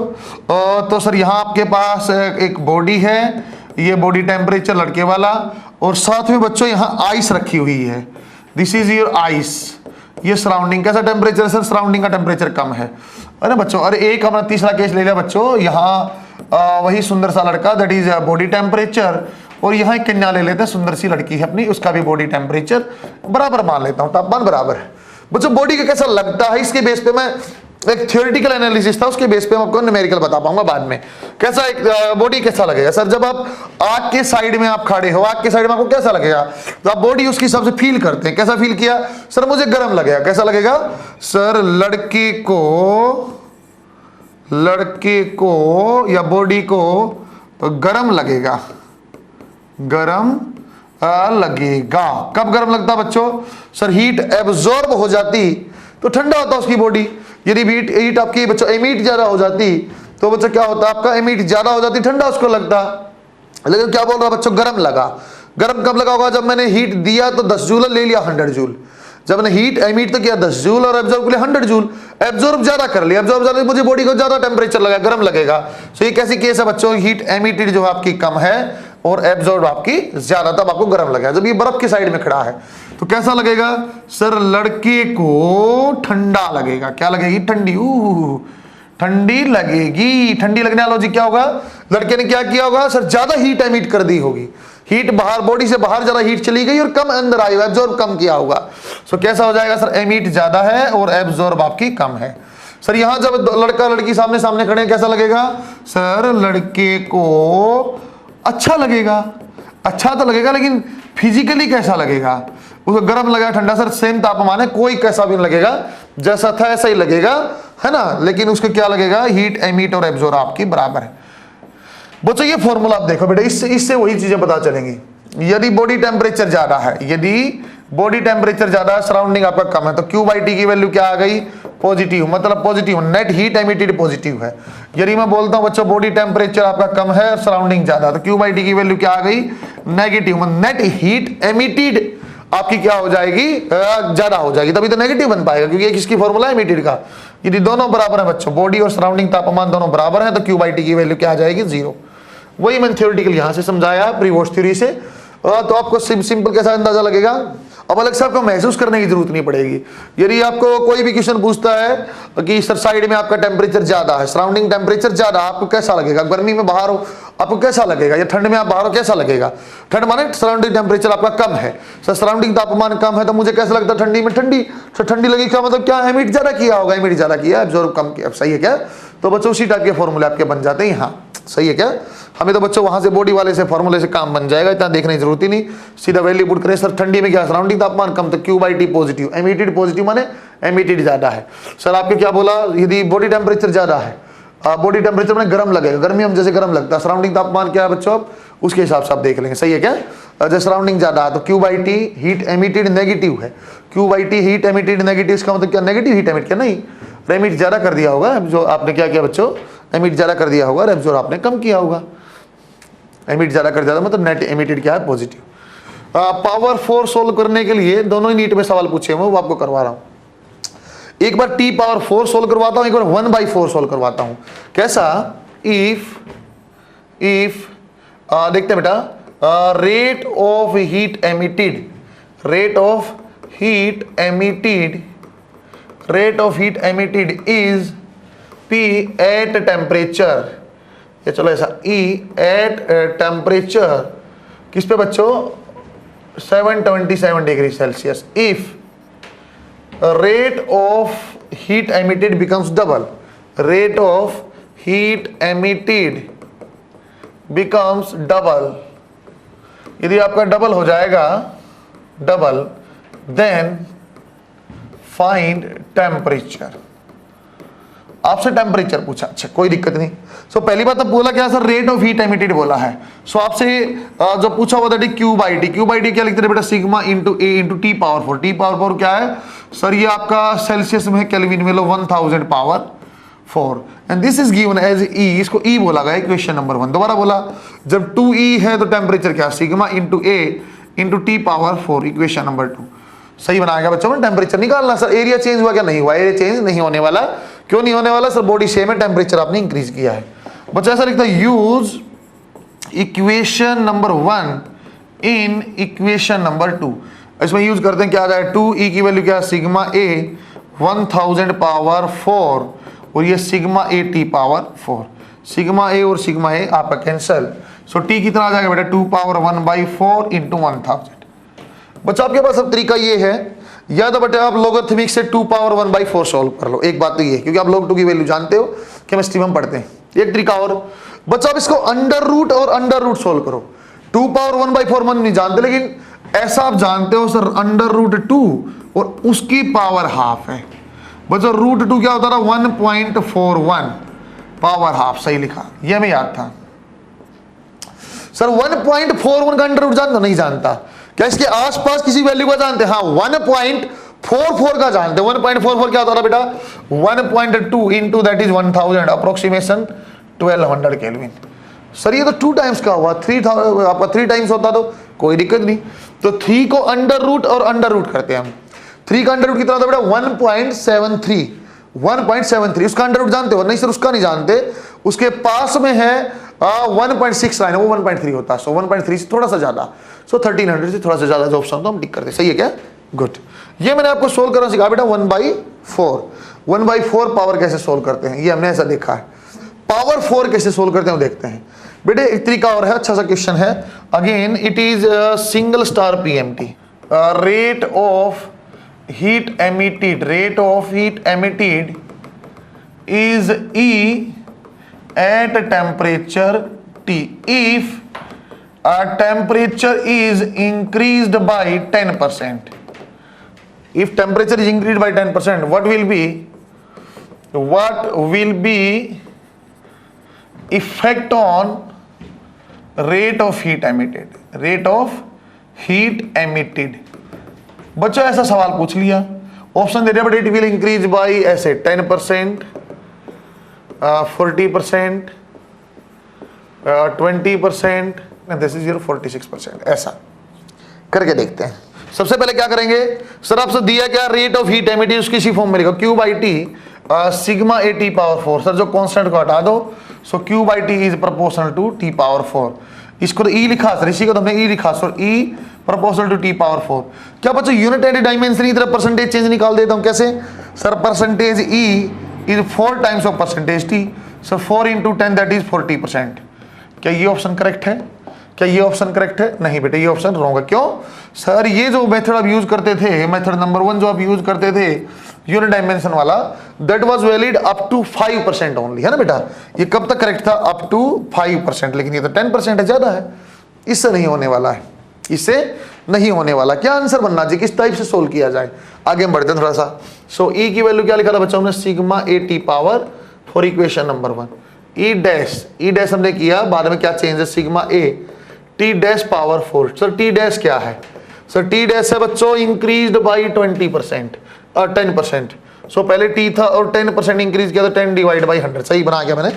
तो सर यहाँ आपके पास एक बॉडी है, ये बॉडी टेम्परेचर लड़के वाला, और साथ में बच्चों यहाँ आइस रखी हुई है, दिस इज योर आइस। ये सराउंडिंग कैसा टेम्परेचर सर? सराउंडिंग का टेम्परेचर कम है। अरे बच्चों, अरे एक हमने तीसरा केस ले लिया बच्चों, यहाँ वही सुंदर सा लड़का दैट इज बॉडी टेम्परेचर, और यहाँ एक कन्या ले लेते हैं, सुंदर सी लड़की है अपनी, उसका भी बॉडी टेम्परेचर बराबर मान लेता हूँ, तापमान बराबर है। बच्चों बॉडी का कैसा लगता है इसके बेस पे मैं एक थ्योरेटिकल एनालिसिस था, उसके बेस पे मैं आपको न्यूमेरिकल बता पाऊंगा बाद में। कैसा एक बॉडी कैसा लगेगा सर? जब आप आग के साइड में आप खड़े हो, आग के साइड में आपको कैसा लगेगा? तो आप बॉडी उसके हिसाब से फील करते हैं। कैसा फील किया सर? मुझे गर्म लगेगा। कैसा लगेगा सर? लड़के को या बॉडी को गर्म लगेगा, गर्म लगेगा। कब गर्म लगता बच्चों? सर हीट एब्जॉर्ब हो जाती तो ठंडा होता उसकी बॉडी। यदि हीट आपकी बच्चों एमिट ज्यादा हो जाती तो बच्चों क्या होता? आपका एमिट ज्यादा हो जाती, ठंडा उसको लगता। लेकिन क्या बोल रहा बच्चों? गर्म लगा। गर्म कब लगा होगा? जब मैंने हीट दिया तो 10 जूल ले लिया 100 जूल। जब मैंने हीट एमिट तो किया 10 जूल और एब्जॉर्ब के लिए 100 जूल, एब्जॉर्ब ज्यादा कर लिया, एब्जॉर्ब ज्यादा, मुझे बॉडी को ज्यादा टेम्परेचर लगा, गर्म लगेगा। सो ये कैसी केस है बच्चों? हीट एमिटेड जो आपकी कम है और एब्जॉर्ब आपकी ज्यादा, तब आपको गर्म लगेगा। जब ये बर्फ के साइड में खड़ा है तो कैसा लगेगा सर? लड़के को ठंडा लगेगा। क्या लगेगी? ठंडी, ठंडी लगेगी। ठंडी लगने का लॉजिक क्या होगा? लड़के ने क्या किया होगा सर? ज्यादा हीट एमिट कर दी होगी, हीट बाहर, बॉडी से बाहर ज्यादा हीट चली गई और कम अंदर आई, एब्जॉर्ब कम किया होगा। सो कैसा हो जाएगा सर? एमिट ज्यादा है और एब्जॉर्ब आपकी कम है। सर यहां जब लड़का लड़की सामने सामने खड़े हैं कैसा लगेगा सर? लड़के को अच्छा लगेगा। अच्छा तो लगेगा, लेकिन फिजिकली कैसा लगेगा? उसको गर्म लगेगा, ठंडा? सर सेम तापमान है, कोई कैसा भी नहीं लगेगा, जैसा था ऐसा ही लगेगा, है ना। लेकिन उसको क्या लगेगा? हीट एमिट और एब्जॉर्ब आपकी बराबर है। बच्चों ये फॉर्मूला आप देखो बेटा, इससे वही चीजें पता चलेंगी। यदि बॉडी टेम्परेचर ज्यादा है, यदि बॉडी टेम्परेचर ज्यादा है, सराउंडिंग आपका कम है, तो Q/T की वैल्यू क्या आ गई? पॉजिटिव। मतलब positive, net heat emitted positive है। यदि मैं बोलता हूं बच्चों बॉडी टेम्परेचर आपका कम है और सराउंडिंग ज्यादा, तो Q/T की वैल्यू क्या आ गई? नेगेटिव। नेट हीट एमिटेड आपकी क्या हो जाएगी? ज्यादा हो जाएगी, तभी तो नेगेटिव बन पाएगा, क्योंकि एक इसकी फॉर्मूला है एमिटेड का। यदि दोनों बराबर है बच्चों, बॉडी और सराउंडिंग तापमान दोनों बराबर है, तो Q/T की वैल्यू क्या आ जाएगी? 0। वही मैंने थ्योरेटिकल यहां से समझाया प्रीवॉश थ्योरी से। तो आपको सिंपल कैसा अंदाजा लगेगा? अब अलग से आपको महसूस करने की जरूरत नहीं पड़ेगी। यदि आपको कोई भी क्वेश्चन पूछता है कि सर साइड में आपका टेम्परेचर ज्यादा है, सराउंडिंग टेम्परेचर ज्यादा, आपको कैसा लगेगा? गर्मी में बाहर हो आपको कैसा लगेगा, या ठंड में आप बाहर हो कैसा लगेगा? ठंड माने सराउंडिंग टेम्परेचर आपका कम है, सर सराउंडिंग तापमान कम है, तो मुझे कैसा लगता है? ठंडी में ठंडी। तो ठंडी लगी क्या मतलब? क्या एमिट ज्यादा किया होगा? एमिट ज्यादा किया, एब्जॉर्ब कम किया। सही है क्या? तो बच्चों उसी टाइप के फॉर्मूले आपके बन जाते हैं यहाँ। सही है क्या? हमें तो बच्चों वहां से बॉडी वाले से फॉर्मूले से काम बन जाएगा, इतना देखने की जरूरत ही नहीं, सीधा वैल्यू पुट करें। सर ठंडी में क्या? सराउंडिंग तापमान कम, तो Q/T पॉजिटिव। एमिटेड पॉजिटिव माने एमिटेड ज्यादा है। सर आपके क्या बोला? यदि बॉडी टेम्परेचर ज्यादा है, बॉडी टेम्परेचर में गर्म लगेगा, गर्मी में जैसे गर्म लगता है, सराउंडिंग तापमान क्या है बच्चों? आप उसके हिसाब से आप देख लेंगे। सही है क्या? जैसे सराउंडिंग ज्यादा है तो Q/T हीट एमिटेड नेगेटिव है। Q/T हीट एमिटेड नेगेटिव, इसका मतलब क्या? नेगेटिव हीट एमिट क्या? नहीं, एमिट ज्यादा कर दिया होगा, जो आपने क्या किया बच्चों? एमिट ज्यादा कर दिया होगा, एब्जॉर्ब आपने कम किया होगा। एमिट ज्यादा कर दिया मतलब नेट एमिटेड क्या है? पॉजिटिव। पावर 4 सोल्व करने के लिए दोनों ही नीट में सवाल पूछे हुए, वो आपको करवा रहा हूं। एक बार T⁴ सोल्व करवाता हूं, एक बार 1/4 सोल्व करवाता हूं। कैसा? इफ देखते हैं बेटा, rate of heat emitted, rate of heat emitted is P at temperature, ये चलो ऐसा E एट टेम्परेचर किस पे बच्चों? 727 degree Celsius. If rate of heat emitted becomes double, rate of heat emitted becomes double, यदि आपका डबल हो जाएगा, डबल, देन फाइंड टेम्परेचर। आपसे टेम्परेचर पूछा, अच्छा कोई दिक्कत नहीं। सो पहली बात तो बोला क्या sir, rate of heat emitted बोला है। सो आपसे जो पूछा हुआ था क्यू बाई टी क्या लिखते थे बेटा, sigma into A into T power 4। T power 4 क्या है सर, ये आपका सेल्सियस में है, केल्विन में लो 1000 power 4 and this is given as E, इसको ई बोला गया इक्वेशन नंबर 1। दोबारा बोला, जब 2E है तो टेम्परेचर क्या, sigma into A into T power 4, equation number 2। सही बनाएगा बच्चों में, टेम्परेचर निकालना। सर एरिया चेंज हुआ क्या, नहीं हुआ, एरिया चेंज नहीं होने वाला। क्यों नहीं होने वाला सर, बॉडी सेम है, टेम्परेचर आपने इंक्रीज किया है। बच्चा ऐसा लिखता है, use equation number 1 in equation number 2। इसमें यूज करते हैं क्या आ जाए, 2E की वैल्यू क्या, सिग्मा ए 1000 पावर 4 और ये sigma A T power 4। Sigma A और सिग्मा ए आपका कैंसल। सो टी कितना आ जाएगा बेटा, 2 पावर 1/4 इंटू 1000। बच्चा आपके पास अब तरीका ये है, या तो बेटा आप लोगरिथमिक से 2 पावर 1/4 सॉल्व कर लो। एक बात तो ये, क्योंकि आप log 2 की वैल्यू जानते हो, केमिस्ट्री में हम पढ़ते हैं। एक तरीका और बच्चा, आप इसको अंडर रूट और अंडर रूट सोल्व करो। 2 पावर 1/4 मन नहीं जानते, लेकिन ऐसा आप जानते हो सर, अंडर रूट 2 और उसकी पावर हाफ है। बच्चा रूट 2 क्या होता था, 1.41 पावर हाफ। सही लिखा, ये हमें याद था। सर 1.41 का अंडर रूट जानते हो, नहीं जानता। क्या इसके आसपास किसी वैल्यू का जानते हैं, हाँ 1.44 का जानते हैं। 1.44 क्या होता था बेटा, 1.2 into that is 1000, approximation 1200 kelvin. Sir ये तो 2 टाइम्स का हुआ, 3000 आपका 3 टाइम्स होता तो कोई दिक्कत नहीं। तो 3 को अंडर रूट और अंडर रूट करते हैं हम। 3 का अंडर रूट कितना था बेटा, 1.73। उसका अंडर रूट जानते हो, नहीं सर उसका नहीं जानते। उसके पास में है 1.69, वो 1.3 होता है। सो 1.3 से थोड़ा सा ज्यादा, सो 1300 से थोड़ा सा ज्यादा जो ऑप्शन तो हम टिक करते हैं। सही है क्या, गुड। ये मैंने आपको सोल्व करना सिखा बेटा, 1/4 पावर कैसे सोल्व करते हैं, ये हमने ऐसा देखा है। पावर 4 कैसे सोल्व करते हैं वो देखते हैं बेटे। एक तरीका और है, अच्छा सा क्वेश्चन है। Again it is single star PMT, rate of heat emitted is E at temperature T if temperature is increased by 10%. If temperature is increased by 10%, what will be effect on rate of heat emitted? बच्चों ऐसा सवाल पूछ लिया, option दे दिया, but it will increase by ऐसे 10%, 40%, 20%, this is 46%, ऐसा करके देखते हैं। सबसे पहले क्या करेंगे सर, आपसे दिया क्या, रेट ऑफ हीट एमिटेड, उसकी इसी फॉर्म में लिखो, Q by T sigma A T power 4। Sir जो कांस्टेंट को हटा दो, so Q by T is proportional to T power 4। इसको तो ई लिखा सर, इसी को तो हमने ई लिखा sir, E proportional to T power 4। क्या बच्चों यूनिट एंड डायमेंशन की तरफ परसेंटेज चेंज निकाल देता हूं, कैसे sir, percentage E is 4 times of percentage T. Sir 4 into 10 that is 40%। क्या ये ऑप्शन करेक्ट है, क्या ये ऑप्शन करेक्ट है, नहीं बेटे ये ऑप्शन रॉन्ग है। क्यों सर, ये जो मेथड आप यूज करते थे, मेथड नंबर 1 जो आप यूज करते थे यूनिट डायमेंशन वाला, that was valid up to 5% only, है ना बेटा। ये कब तक करेक्ट था, अप टू 5%, लेकिन ये तो 10% है, ज्यादा है। इससे नहीं होने वाला है, इससे नहीं होने वाला। क्या आंसर बनना चाहिए, किस टाइप से सोल्व किया जाए, आगे हम बढ़ते हैं थोड़ा सा। सो ई की वैल्यू क्या लिखा था बच्चों ने, sigma A T power 4, equation number 1। E dash हमने किया, बाद में क्या चेंज है, sigma A T dash power 4। Sir T dash क्या है, सर टी डैश है बच्चों इंक्रीज्ड बाई 20% और 10%। सो पहले टी था और 10% इंक्रीज किया, तो 10 डिवाइड बाई 100। सही बना गया मैंने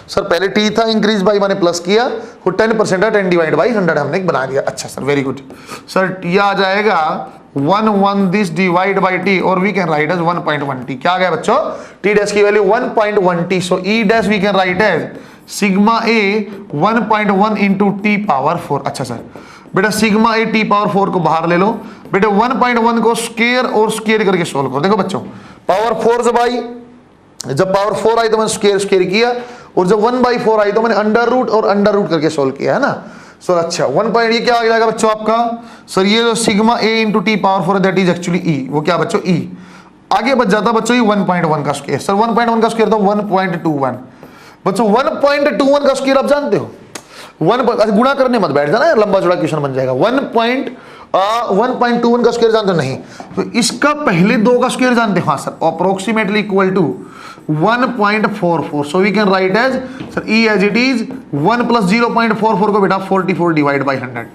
सर, पहले टी था इंक्रीज बाई मैंने प्लस किया, और 10% है, 10 डिवाइड बाई 100 हमने बना दिया। अच्छा सर, वेरी गुड सर। ये आ जाएगा 1 दिस डिवाइड बाई टी, और we can write as 1.1 T. क्या आ गया बच्चों, टी डैश की value 1.1 T. So E dash we can write as sigma A 1.1 into T power 4। अच्छा सर बेटा, सिग्मा ए टी पावर 4 को बाहर ले लो बेटा, 1.1 को स्क्वायर और स्क्वायर करके सोल्व करो। देखो बच्चों, पावर 4 जब आई, जब पावर 4 आई तो मैंने स्क्वायर किया, और जब 1/4 आई तो मैंने अंडर रूट और अंडर रूट करके सोल्व किया, है ना। सो अच्छा 1 पॉइंट, ये क्या आ जाएगा बच्चों आपका, सर ये जो sigma A into T power 4 that is actually ई, वो क्या बच्चों ई। आगे बच जाता बच्चों ये 1.1 का स्क्वायर। सर 1.1 का स्क्वायर तो 1.21 बच्चों, 1.21 का स्क्वायर आप जानते हो, गुणा करने मत बैठ जाना, लंबा चौड़ा क्वेश्चन बन जाएगा। 1.21 1.21 का स्क्वायर जानते हो? नहीं। तो इसका पहले दो का स्क्वायर जानते हो? हाँ sir, approximately equal to 1.44। So we can write as sir E as it is 1 plus 0.44 को बेटा 44 डिवाइड बाई 100।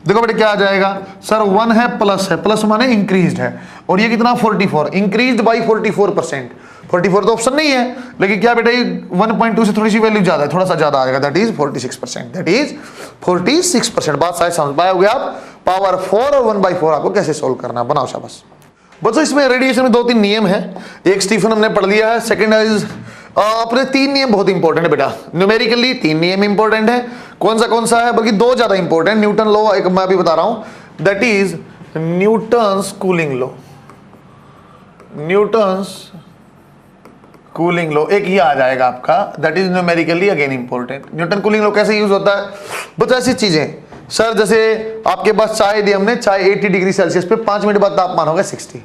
देखो बेटा क्या आ जाएगा सर, 1 है प्लस है, प्लस माने इंक्रीज्ड है, और ये कितना 44, इंक्रीज्ड बाई 44%। 44 तो ऑप्शन नहीं है, लेकिन क्या बेटा ये 1.2 से थोड़ी सी वैल्यू ज्यादा है, थोड़ा सा ज्यादा आएगा, दैट इज 46%, दैट इज 46%। बात शायद समझ पाओगे आप। पावर 4 और 1/4 आपको कैसे सोल्व करना, बनाओ शाबाश बच्चों। इसमें रेडिएशन में 2-3 नियम है, एक स्टीफन हमने पढ़ लिया है, सेकंड इज अपने 3 नियम बहुत इंपॉर्टेंट है बेटा, न्यूमेरिकली 3 नियम इंपॉर्टेंट है। कौन सा है, बल्कि 2 ज्यादा इंपॉर्टेंट, न्यूटन लॉ एक मैं अभी बता रहा हूं, that is Newton's cooling law, Newton's cooling law एक ही आ जाएगा आपका, that is numerically again important. Newton cooling law कैसे यूज होता है बच्चों, ऐसी चीजें सर, जैसे आपके पास चाय दी हमने, चाय 80 डिग्री सेल्सियस पे 5 मिनट बाद तापमान होगा 60,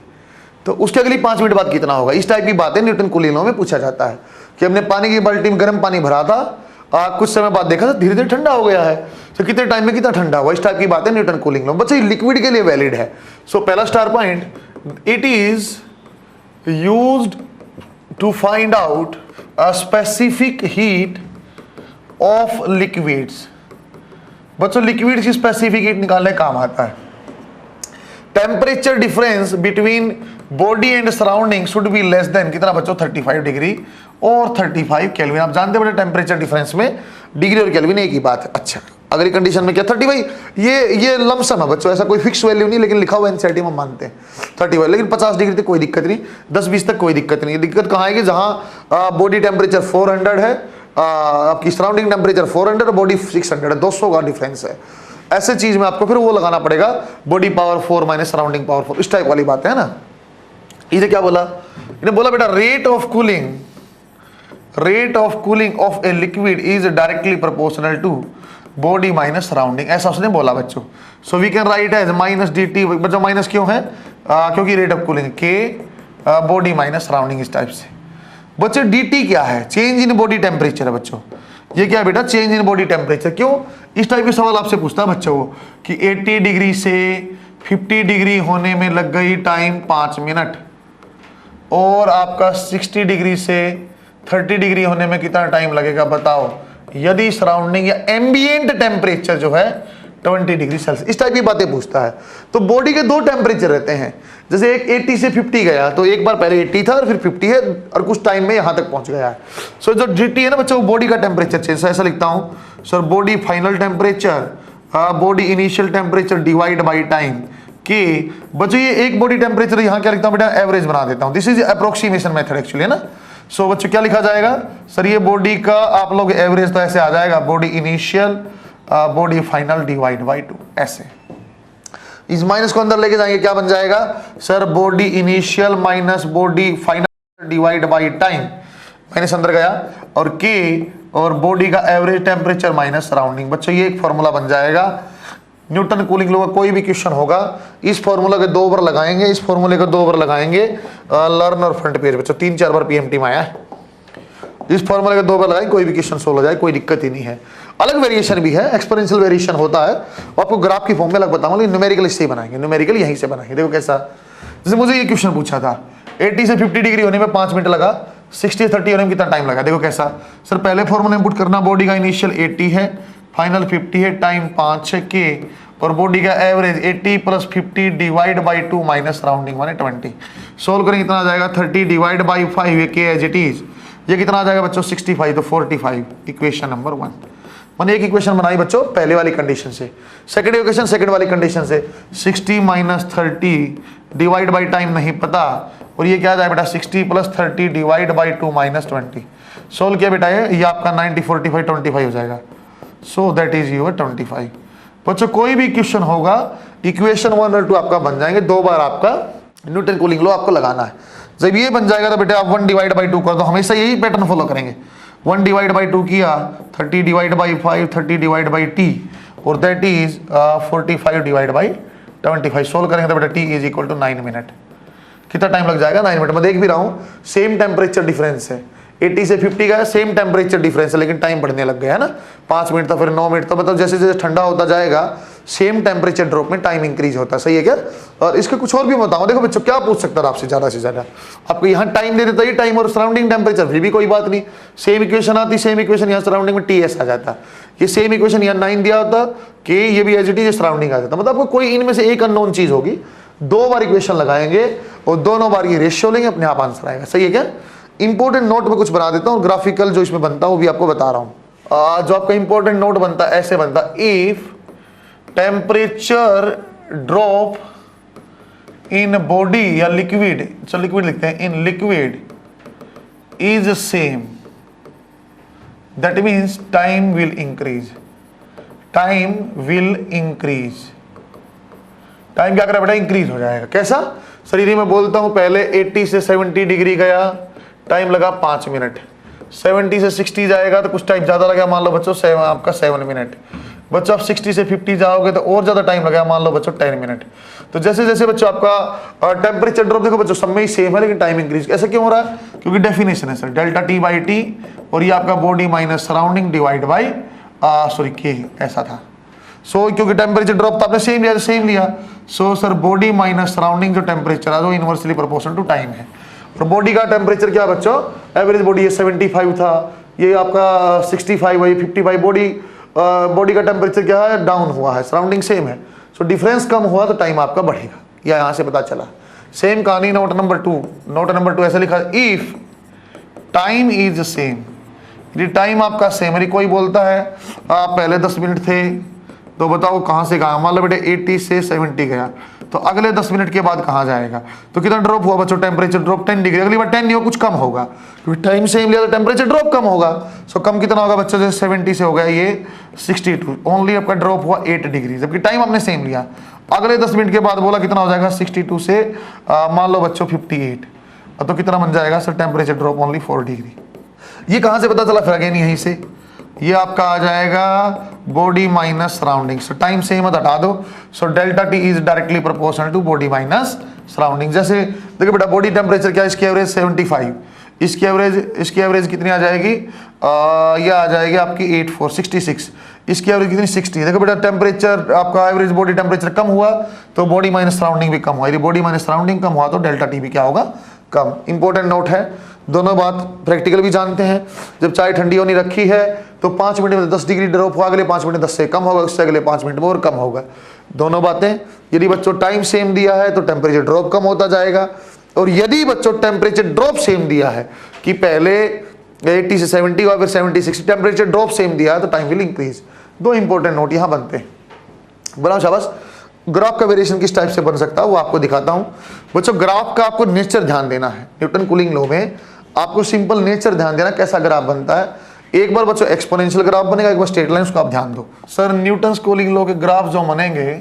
तो उसके अगली 5 मिनट बाद कितना होगा, इस टाइप की बातें न्यूटन कूलिंग लॉ में पूछा जाता है कि हमने पानी की बाल्टी में गर्म पानी भरा था, कुछ समय बाद देखा था धीरे धीरे ठंडा हो गया है, तो कितने टाइम में कितना ठंडा हुआ, इस टाइप की बातें न्यूटन कूलिंग लॉ। बच्चों लिक्विड के लिए वैलिड है। सो पहला star point, it is used to find out a specific heat of liquids. बच्चों लिक्विड की स्पेसिफिक हीट निकालने काम आता है। Temperature difference between body and surrounding should be less than कितना बच्चों, 35 डिग्री और 35 केल्विन। आप जानते हैं टेम्परेचर डिफरेंस में डिग्री और केल्विन एक ही बात है। अच्छा, अगली कंडीशन में क्या 35, ये लमसम है बच्चों, ऐसा कोई फिक्स वैल्यू नहीं, लेकिन लिखा हुआ एनसीईआरटी में मानते हैं 35, लेकिन 50 डिग्री तक कोई दिक्कत नहीं, 10-20 तक कोई दिक्कत नहीं। दिक्कत कहाँ आएगी, जहां बॉडी टेम्परेचर 400 है, आपकी सराउंडिंग टेम्परेचर 400 और बॉडी 600 है, 200 का डिफरेंस है। ऐसे चीज में आपको फिर वो लगाना पड़ेगा, body power 4 minus surrounding power 4, इस टाइप वाली बात है ना। इसे क्या बोला, इन्हें बोला बेटा rate of cooling of a liquid is directly proportional to body minus surrounding, ऐसा उसने बोला बच्चों। So we can write as minus dt, बच्चों माइनस क्यों है, क्योंकि रेट ऑफ कूलिंग के बॉडी माइनस सराउंडिंग, इस टाइप से। बच्चों dt क्या है, चेंज इन बॉडी टेम्परेचर है बच्चों, ये क्या है बेटा, चेंज इन बॉडी टेम्परेचर। क्यों, इस टाइप के सवाल आपसे पूछता है बच्चों कि 80 डिग्री से 50 डिग्री होने में लग गई टाइम 5 मिनट, और आपका 60 डिग्री से 30 डिग्री होने में कितना टाइम लगेगा बताओ, यदि सराउंडिंग या एम्बिएंट टेम्परेचर जो है 20 डिग्री सेल्सियस, इस टाइप की बातें पूछता है। तो बॉडी के 2 टेम्परेचर रहते हैं, जैसे एक 80 से 50 गया, तो एक बार पहले 80 था और फिर 50 है, और कुछ टाइम में यहां तक पहुंच गया है। सो जो dt है ना बच्चों, बॉडी का टेम्परेचर चेंज, ऐसा लिखता हूं sir, body final temperature, body initial temperature divide by time के। बच्चों ये एक बॉडी टेम्परेचर यहां क्या लिखता हूं बेटा, एवरेज बना देता हूं, this is approximation method actually, है ना। सो बच्चों क्या लिखा जाएगा सर, ये बॉडी का आप लोग एवरेज तो ऐसे आ जाएगा, body initial body final divide by 2, ऐसे। इस माइनस को अंदर लेके जाएंगे, क्या बन जाएगा sir, body initial minus body final divide by time, minus अंदर गया, और के और बॉडी का एवरेज टेम्परेचर माइनस सराउंडिंग। बच्चों ये एक फॉर्मूला बन जाएगा। न्यूटन कूलिंग लॉ का कोई भी क्वेश्चन होगा, इस फॉर्मूला के 2 बार लगाएंगे, इस फॉर्मूले को 2 बार लगाएंगे, लर्न और फ्रंट पेज बच्चों 3-4 बार पीएमटी में आया है। इस फॉर्मूले के 2 बार लगाएंगे, कोई भी क्वेश्चन सोल्व हो जाए, कोई दिक्कत ही नहीं है। अलग वेरिएशन भी है, एक्सपोनेंशियल वेरिएशन होता है, आपको ग्राफ की फॉर्म में अलग बताऊंगा, लेकिन न्यूमेरिकल इससे ही बनाएंगे, न्यूमेरिकल यहीं से बनाएंगे। देखो कैसा, जैसे मुझे ये क्वेश्चन पूछा था 80 से 50 डिग्री होने में 5 मिनट लगा, 60 से 30 होने में कितना टाइम लगा। देखो कैसा सर, पहले फॉर्मूला इनपुट करना, बॉडी का इनिशियल 80 है, फाइनल 50 है, टाइम 5 है के, और बॉडी का average 80 plus 50 divide by 2 minus surrounding माने 20। सोल्व करेंगे कितना आ जाएगा, 30 डिवाइड बाई 5 के एज इट इज, ये कितना आ जाएगा बच्चों 65, तो 45, इक्वेशन नंबर 1। मैंने एक इक्वेशन बनाई बच्चों पहले वाली कंडीशन से, सेकंड इक्वेशन सेकंड वाली कंडीशन से, 60 माइनस 30 डिवाइड बाई टाइम नहीं पता, और ये क्या आ जाए बेटा 60 plus 30 divide by 2 minus 20। Solve किया बेटा, ये आपका 90 45 25 हो जाएगा। सो दैट इज योर 25। बच्चों कोई भी क्वेश्चन होगा, इक्वेशन 1 और 2 आपका बन जाएंगे, 2 बार आपका न्यूटन कूलिंग लॉ आपको लगाना है। जब ये बन जाएगा तो बेटा आप 1 डिवाइड बाई 2 कर दो, हमेशा यही पैटर्न फॉलो करेंगे। 1 डिवाइड बाई 2 किया, 30 divide by 5, 30 divide by t, और that is 45 divide by 25। Solve करेंगे तो बेटा t is equal to 9 minute. कितना टाइम लग जाएगा, 9 मिनट। मैं देख भी रहा हूँ सेम टेम्परेचर डिफरेंस है, 80 से 50 का सेम टेम्परेचर डिफरेंस है, लेकिन टाइम बढ़ने लग गया है ना, 5 मिनट था फिर 9 मिनट था। मतलब जैसे जैसे ठंडा होता जाएगा सेम टेम्परेचर ड्रॉप में टाइम इंक्रीज होता है। सही है क्या? और इसके कुछ और भी बताऊं। देखो बच्चों क्या पूछ सकता है आपसे ज्यादा से ज्यादा, आपको यहाँ टाइम दे देता है, टाइम और सराउंडिंग टेम्परेचर, फिर भी कोई बात नहीं, सेम इक्वेशन आती, सेम इक्वेशन यहाँ सराउंडिंग में TS आ जाता, ये सेम इक्वेशन यहाँ 9 दिया होता कि ये भी एज इट इज सराउंडिंग आ जाता। मतलब आपको कोई इनमें से एक अननोन चीज होगी, 2 बार इक्वेशन लगाएंगे और दोनों बार ये रेशियो लेंगे, अपने आप आंसर आएगा। सही है क्या? इंपॉर्टेंट नोट में कुछ बना देता हूँ, ग्राफिकल जो इसमें बनता है वो भी आपको बता रहा हूँ। जो आपका इंपॉर्टेंट नोट बनता है ऐसे बनता है, if temperature drop in body या लिक्विड, चलो लिक्विड लिखते हैं, in liquid is same, that means time will increase, time will increase, time क्या करेगा बेटा? इंक्रीज हो जाएगा। कैसा? सर यदि मैं बोलता हूं पहले 80 से 70 डिग्री गया, टाइम लगा 5 मिनट, 70 से 60 जाएगा तो कुछ टाइम ज्यादा लगा, मान लो बच्चों आपका 7 मिनट, बच्चों आप 60 से 50 जाओगे तो और ज्यादा टाइम लगेगा, मान लो बच्चों 10 मिनट। तो जैसे जैसे बच्चों आपका टेम्परेचर ड्रॉप, देखो बच्चों सब में ही सेम है लेकिन टाइम इंक्रीज। ऐसा क्यों हो रहा है? क्योंकि डेफिनेशन है sir, delta T by T, और ये आपका body minus surrounding divide by के, ऐसा था। सो क्योंकि टेम्परेचर ड्रॉप तो आपने सेम लिया, सेम लिया, so sir body minus surrounding जो टेम्परेचर है वो इनवर्सली प्रोपोर्शनल टू टाइम है। और बॉडी का टेम्परेचर क्या बच्चों? एवरेज बॉडी ये 75 था, ये आपका 65 है, 55। बॉडी का टेम्परेचर क्या है? डाउन हुआ है, सराउंडिंग सेम है, सो डिफरेंस कम हुआ तो टाइम आपका बढ़ेगा, या यहाँ से पता चला। सेम कहानी नोट नंबर 2, नोट नंबर 2 ऐसा लिखा, इफ टाइम इज सेम, यदि टाइम आपका सेम, यदि कोई बोलता है आप पहले 10 मिनट थे तो बताओ कहाँ से कहाँ, मान लो बेटे 80 से 70 गया तो अगले 10 मिनट के बाद कहाँ जाएगा? तो कितना ड्रॉप हुआ बच्चों? टेम्परेचर ड्रॉप 10 डिग्री, अगली बार 10 नहीं हो, कुछ कम होगा, क्योंकि टाइम सेम लिया तो टेम्परेचर ड्रॉप कम होगा। सो कम कितना होगा बच्चों? जैसे 70 से हो गया ये 62, ओनली आपका ड्रॉप हुआ 8 डिग्री, जबकि टाइम आपने सेम लिया। अगले 10 मिनट के बाद बोला कितना हो जाएगा? 62 से मान लो बच्चों 58, तो कितना बन जाएगा sir? Temperature drop only 4 degree. ये कहाँ से पता चला? फिर अगेन यहीं से, ये आपका आ जाएगा body minus surrounding, so time same है हटा दो, so delta T is directly proportional to body minus surrounding. जैसे देखो बेटा बॉडी टेम्परेचर क्या है? इसकी एवरेज 75, इसकी एवरेज कितनी आ जाएगी? ये आ जाएगी आपकी 66। इसकी एवरेज कितनी? 60। देखो बेटा टेम्परेचर आपका एवरेज बॉडी टेम्परेचर कम हुआ तो बॉडी माइनस सराउंडिंग भी कम हुआ, यदि बॉडी माइनस सराउंडिंग कम हुआ तो डेल्टा T भी क्या होगा? कम। इंपॉर्टेंट नोट है, दोनों बात प्रैक्टिकल भी जानते हैं। जब चाय ठंडी होनी रखी है तो 5 मिनट में 10 डिग्री ड्रॉप हुआ, अगले 5 मिनट 10 से कम होगा, उससे अगले 5 मिनट में और कम होगा। दोनों बातें, यदि बच्चों टाइम सेम दिया है तो टेम्परेचर ड्रॉप कम होता जाएगा, और यदि बच्चों टेम्परेचर ड्रॉप सेम दिया है कि पहले 80 से 70 हुआ फिर 70 60, टेम्परेचर ड्रॉप सेम दिया है तो time will increase. 2 important note यहाँ बनते हैं। बनाओ शाबाश। ग्राफ का वेरिएशन किस टाइप से बन सकता है वो आपको दिखाता हूं बच्चों। ग्राफ का आपको नेचर ध्यान देना है। न्यूटन कूलिंग लॉ में आपको सिंपल नेचर ध्यान देना, कैसा ग्राफ बनता है। एक बार बच्चों एक्सपोनेंशियल ग्राफ बनेगा, एक बार स्ट्रेट लाइन, उसको आप ध्यान दो। सर न्यूटन कूलिंग लॉ के ग्राफ जो बनेंगे,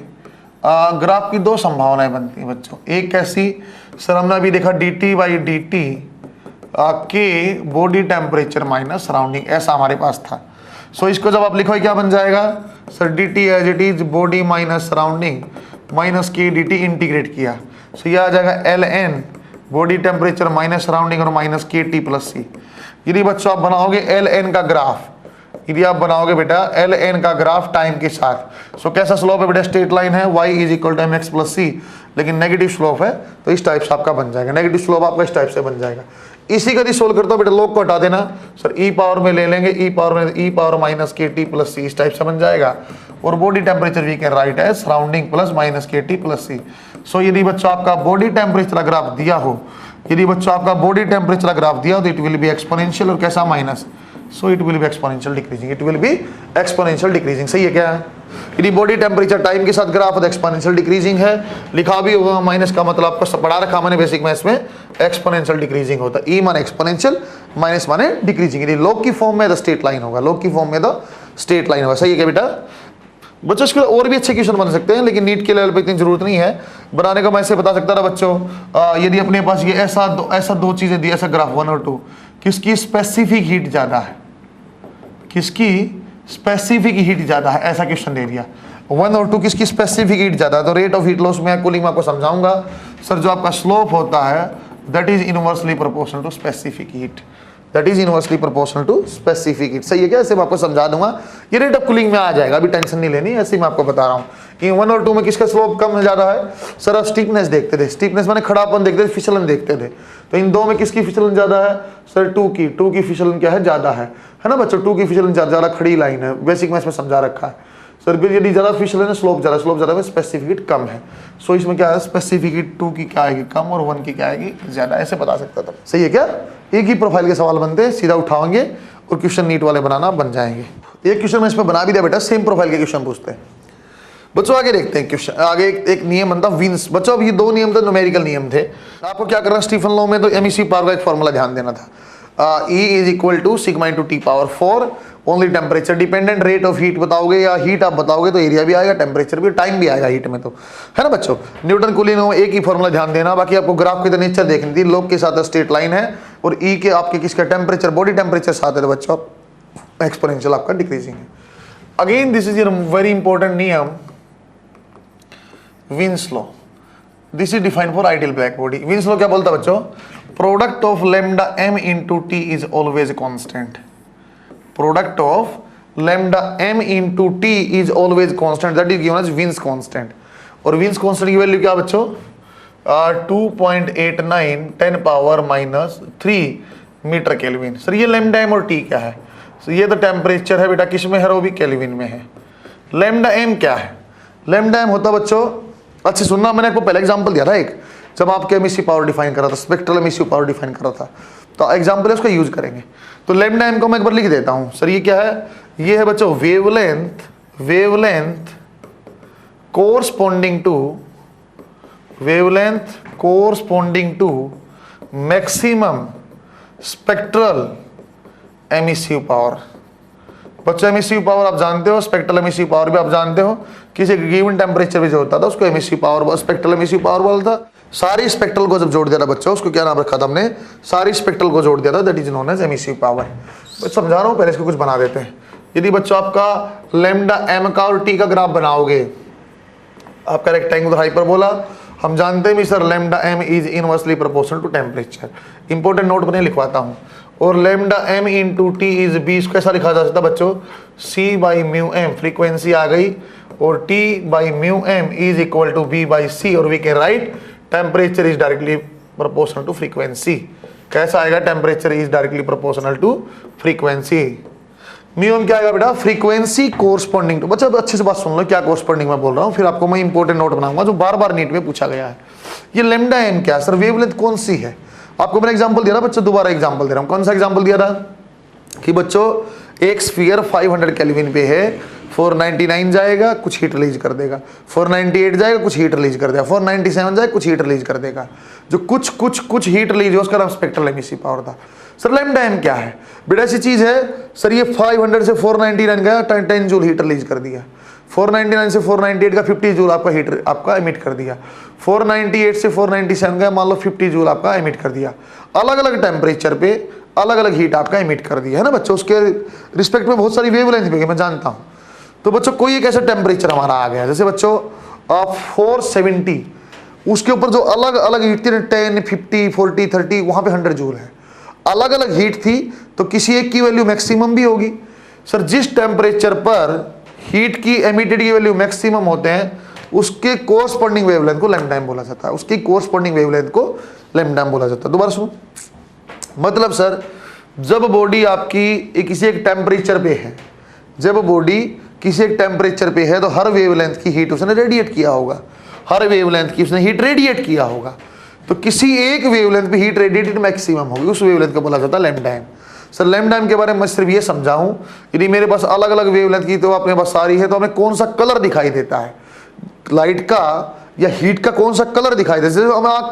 ग्राफ की 2 संभावनाएं बनती हैं बच्चों। एक कैसी? सर हमने अभी देखा dt बाई डी टी के बॉडी टेम्परेचर माइनस सराउंडिंग, ऐसा हमारे पास था। सो इसको जब आप लिखो क्या बन जाएगा? Sir dt as it is body minus surrounding minus K dt integrate किया, सो ये आ जाएगा ln body temperature minus surrounding और minus K T plus C. यदि बच्चों आप बनाओगे ln का ग्राफ, यदि आप बनाओगे बेटा ln का ग्राफ टाइम के साथ, सो कैसा स्लोप है बेटा? स्ट्रेट लाइन है, y is equal to mx plus C, लेकिन नेगेटिव स्लोप है तो इस टाइप से आपका बन जाएगा। नेगेटिव स्लोप आपका इस टाइप से बन जाएगा। इसी का यदि सोल्व करता हो बेटा, लोग को हटा देना, सर ई पावर में ले लेंगे, E power minus K T plus C, इस टाइप से बन जाएगा। और body temperature we can write है surrounding plus minus K T plus C. So यदि बच्चों आपका बॉडी टेम्परेचर ग्राफ दिया हो, यदि बच्चों आपका बॉडी टेम्परेचर ग्राफ दिया हो तो इट विल बी एक्सपोनेंशियल, और कैसा? Minus, so it will be exponential decreasing, it will be exponential decreasing. सही है क्या? यदि बॉडी टेम्परेचर टाइम के साथ ग्राफ एक्सपोनेंशियल डिक्रीजिंग है, लिखा भी होगा माइनस का मतलब आपको पढ़ा रखा मैंने बेसिक मैथ्स में, एक्सपोनेंशियल डिक्रीजिंग होता है। ई माने एक्सपोनेंशियल, माइनस माने डिक्रीजिंग। यदि लॉग की फॉर्म में तो स्ट्रेट लाइन होगा, लॉग की फॉर्म में तो स्ट्रेट लाइन होगा। सही है क्या बेटा? बच्चों इसके और भी अच्छे क्वेश्चन बन सकते हैं, लेकिन नीट के लेवल पे इतनी जरूरत नहीं है बनाने का। मैं ऐसे बता सकता था बच्चों, यदि अपने पास ये ऐसा दो चीजें दी, ऐसा ग्राफ 1 और 2, किसकी स्पेसिफिक हीट ज्यादा है, किसकी स्पेसिफिक हीट ज्यादा है, ऐसा क्वेश्चन दे दिया। 1 और 2 किसकी स्पेसिफिक हीट ज्यादा है, तो रेट ऑफ हीट लॉस में कूलिंग में आपको समझाऊंगा। सर जो आपका स्लोप होता है that is inversely proportional to specific heat, that is inversely proportional to specific heat. सही है क्या? ऐसे मैं आपको समझा दूंगा, ये रेट ऑफ कूलिंग में आ जाएगा, अभी टेंशन नहीं लेनी, ऐसे मैं आपको बता रहा हूँ कि 1 और 2 में किसका स्लोप कम ज्यादा है। सर आप स्टीपनेस देखते थे, स्टीपनेस माने खड़ापन देखते थे, फिसलन देखते थे, तो इन 2 में किसकी फिसलन ज्यादा है? सर 2 की फिसलन क्या है? ज्यादा है ना बच्चों, 2 की फिसलन ज्यादा, खड़ी लाइन है, बेसिक में इसमें समझा रखा है। सर फिर यदि ज्यादा फिसलन है, स्लोप ज्यादा में स्पेसिफिक हीट कम है। सो इसमें क्या है? स्पेसिफिक हीट 2 की क्या आएगी? कम, और 1 की क्या आएगी? ज्यादा। ऐसे बता सकता था। सही है क्या? एक ही प्रोफाइल के सवाल बनते हैं, सीधा उठाओगे और क्वेश्चन नीट वाले बनाना बन जाएंगे। एक क्वेश्चन में इसमें बना भी दिया बेटा, सेम प्रोफाइल के क्वेश्चन पूछते हैं बच्चों। आगे देखते हैं क्वेश्चन, आगे एक नियम बनता विंस। बच्चों अब ये 2 नियम थे, न्यूमेरिकल नियम थे। आपको क्या करना, स्टीफन लॉ में तो एमईसी पावर का एक फॉर्मूला ध्यान देना था, E is equal to sigma into T power 4। Only temperature dependent, rate of heat बताओगे या हीट आप बताओगे तो एरिया भी आएगा, टेम्परेचर भी, टाइम भी आएगा हीट में, तो है ना बच्चों। न्यूटन कूलिंग में एक ही फॉर्मूला ध्यान देना, बाकी आपको ग्राफ की तो नेचर देखनी थी। लोग के साथ स्ट्रेट लाइन है और ई के आपके किसका टेम्परेचर, बॉडी टेम्परेचर साथ है, तो बच्चों एक्सपोनेंशियल आपका डिक्रीजिंग है। Again this is very important नियम, Wien's law. This is defined for ideal black body. Wien's law क्या बोलता है बच्चों? Product of lambda m into T is always constant. Product of lambda m into T is always constant, that is given as Wien's constant. और Wien's constant की value क्या बच्चों? 2.89 10 पावर -3 metre kelvin. Sir ये लैम्डा m और t क्या है? so ये तो टेम्परेचर है बेटा, किस में है? वो भी केल्विन में है। लैम्डा m क्या है? लैम्डा m होता बच्चों, अच्छा सुनना, मैंने आपको पहले एग्जांपल दिया था एक, जब आपके एमिसिव पावर डिफाइन करा था, स्पेक्ट्रल एमिसिव पावर डिफाइन करा था, तो एग्जांपल है उसका यूज करेंगे। तो लैम्डा m को मैं एक बार लिख देता हूं। सर ये क्या है? ये है बच्चों wavelength corresponding to maximum spectral emissive power. बच्चों एमिसिव पावर आप जानते हो, स्पेक्ट्रल एमिसिव पावर भी आप जानते हो, किसी गिवन टेम्परेचर पे जो होता था उसको emissive power, spectral emissive power बोलता। सारी स्पेक्ट्रल को जब जोड़ दिया था बच्चों, उसको क्या नाम रखा था हमने? सारी स्पेक्ट्रल को जोड़ दिया था, that is known as emissive power. समझा रहा हूँ, पहले इसको कुछ बना देते हैं। यदि बच्चों आपका लैम्डा m का और t का ग्राफ बनाओगे, आपका रेक्टेंगुलर हाइपरबोला, हम जानते हैं sir lambda m is inversely proportional to temperature. Important note बने लिखवाता हूँ। और lambda m into T is b, इसको कैसा लिखा जा सकता बच्चों? c by mu m, frequency आ गई, और t by mu m is equal to b by c, और we can write temperature is directly proportional to frequency. कैसा आएगा? Temperature is directly proportional to frequency. Mu m क्या आएगा बेटा? Frequency corresponding to. बच्चा अच्छे से बात सुन लो, क्या कोरस्पॉन्डिंग में बोल रहा हूँ, फिर आपको मैं इंपॉर्टेंट नोट बनाऊंगा जो बार बार नीट में पूछा गया है। ये लैम्डा m क्या है? सर वेवलेंथ कौन सी है? आपको मैंने एग्जांपल दिया था बच्चों, दोबारा एग्जांपल दे रहा हूं। कौन सा एग्जांपल दिया था? कि बच्चों एक स्फीयर 500 केल्विन पे है, 499 जाएगा, कुछ हीट रिलीज कर देगा, 498 जाएगा, कुछ हीट रिलीज कर देगा, 497 जाएगा, कुछ हीट रिलीज कर देगा। जो कुछ हीट रिलीज हो उसका नाम स्पेक्ट्रल एमिसिव पावर था। सर लैम्डा m क्या है? बेटा ऐसी चीज है सर, ये 500 से 499 गया, 10 जूल हीट रिलीज कर दिया। 499 से 498 का 50 जूल आपका हीट आपका एमिट कर दिया। 498 से 497 का मान लो 50 जूल आपका एमिट कर दिया। अलग अलग टेम्परेचर पे अलग अलग हीट आपका एमिट कर दिया है ना बच्चों। उसके रिस्पेक्ट में बहुत सारी वेवलेंथ भी है, मैं जानता हूँ। तो बच्चों कोई एक ऐसा टेम्परेचर हमारा आ गया, जैसे बच्चों 470, उसके ऊपर जो अलग अलग हीट थी, 10, 50, 40, 30, वहां पे 100 जूल है। अलग अलग हीट थी तो किसी एक की वैल्यू मैक्सिमम भी होगी। सर जिस टेम्परेचर पर हीट की एमिटेड की वैल्यू मैक्सिमम होते हैं उसके कोरस्पॉन्डिंग वेवलेंथ को लैम्डा m बोला जाता है, उसकी कोरस्पॉन्डिंग वेवलेंथ को लैम्डा m बोला जाता है। दोबारा सुनो, मतलब सर जब बॉडी आपकी किसी एक टेम्परेचर पे है, जब बॉडी किसी एक टेम्परेचर पे है तो हर वेवलेंथ की हीट उसने रेडिएट किया होगा, हर वेवलेंथ की उसने हीट रेडिएट किया होगा। तो किसी एक वेवलेंथ पे हीट रेडिएटेड मैक्सिमम होगी, उस वेवलेंथ को बोला जाता है lambda m। Sir lambda m के बारे में मैं सिर्फ ये समझाऊं, यदि मेरे पास अलग अलग वेवलेंथ की तो अपने पास सारी है, तो हमें कौन सा कलर दिखाई देता है लाइट का या हीट का, कौन सा कलर दिखाई देता है? हमें आग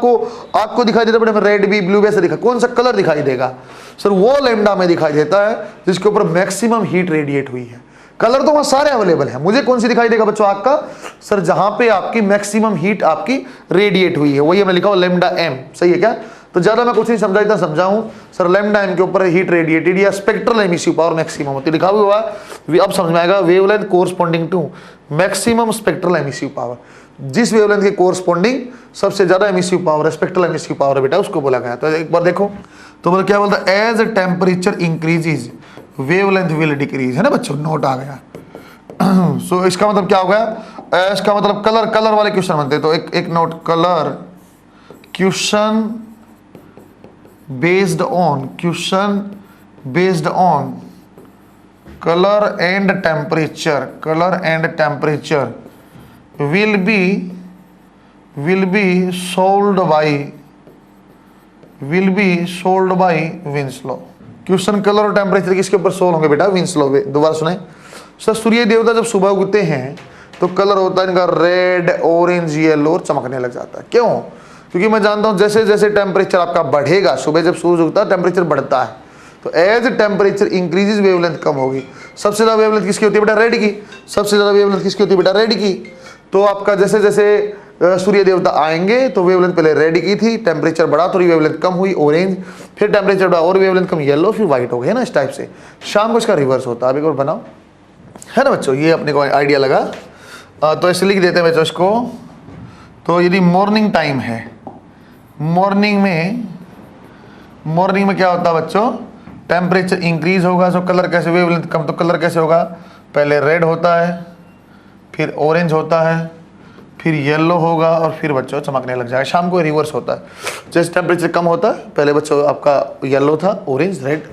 को दिखाई देता है, रेड भी ब्लू वैसे दिखा, कौन सा कलर दिखाई देगा? सर वो लैम्डा में दिखाई देता है जिसके ऊपर मैक्सिमम हीट रेडिएट हुई है। कलर तो वहां सारे अवेलेबल है, मुझे कौन सी दिखाई देगा बच्चों आग का? सर जहां पे आपकी मैक्सिमम हीट आपकी रेडिएट हुई है, वही हमने लिखा हुआ लैम्डा m। सही है क्या? तो ज्यादा मैं कुछ नहीं समझा, इतना समझाऊं सर लैम्डा m के ऊपर हीट रेडिएटेड या स्पेक्ट्रल एमिसिव पावर मैक्सिमम होती है, लिखा हुआ अब समझ में आएगा। Wavelength corresponding to maximum spectral emissive power. जिस वेवलेंथ के कोरस्पॉन्डिंग सबसे ज्यादा emissive power, spectral emissive power बेटा, उसको बोला गया। तो एक बार देखो, तो बोला क्या बोलता है, as temperature increases wavelength will decrease, है ना बच्चों, नोट आ गया। सो इसका मतलब क्या हो गया, इसका मतलब कलर वाले क्वेश्चन बनते हैं। तो एक note, colour question based on colour and temperature will be solved by Wien's law. Question colour और टेम्परेचर किसके ऊपर सोल्व होंगे बेटा, विंसलो। दोबारा सुने सर, सूर्य देवता जब सुबह उगते हैं तो कलर होता है इनका रेड, ऑरेंज, येलो और चमकने लग जाता है। क्यों? क्योंकि मैं जानता हूं जैसे जैसे टेम्परेचर आपका बढ़ेगा, सुबह जब सूरज उगता है टेम्परेचर बढ़ता है, तो एज टेम्परेचर इंक्रीजेज वेवलेंथ कम होगी। सबसे ज्यादा वेवलेंथ किसकी होती है बेटा, रेड की। सबसे ज्यादा वेवलेंथ किसकी होती है बेटा, रेड की। तो आपका जैसे जैसे सूर्य देवता आएंगे तो वेवलेंथ पहले रेड की थी, टेम्परेचर बढ़ा थोड़ी वेवलेंथ कम हुई ऑरेंज, फिर टेम्परेचर बढ़ा और वेवलेंथ कम येलो, फिर व्हाइट हो गई, है ना, इस टाइप से। शाम को इसका रिवर्स होता है। अब एक और बनाओ, है ना बच्चों, ये अपने को आइडिया लगा। तो ऐसे लिख देते हैं बच्चों इसको। तो यदि मॉर्निंग टाइम है, मॉर्निंग में क्या होता है बच्चों, टेम्परेचर इंक्रीज होगा, सो कलर कैसे, वेवलेंथ कम, तो कलर कैसे होगा, पहले रेड होता है, फिर ऑरेंज होता है, फिर येलो होगा और फिर बच्चों चमकने लग जाएगा। शाम को रिवर्स होता है, जैसे टेम्परेचर कम होता है, पहले बच्चों आपका येलो था, ऑरेंज, रेड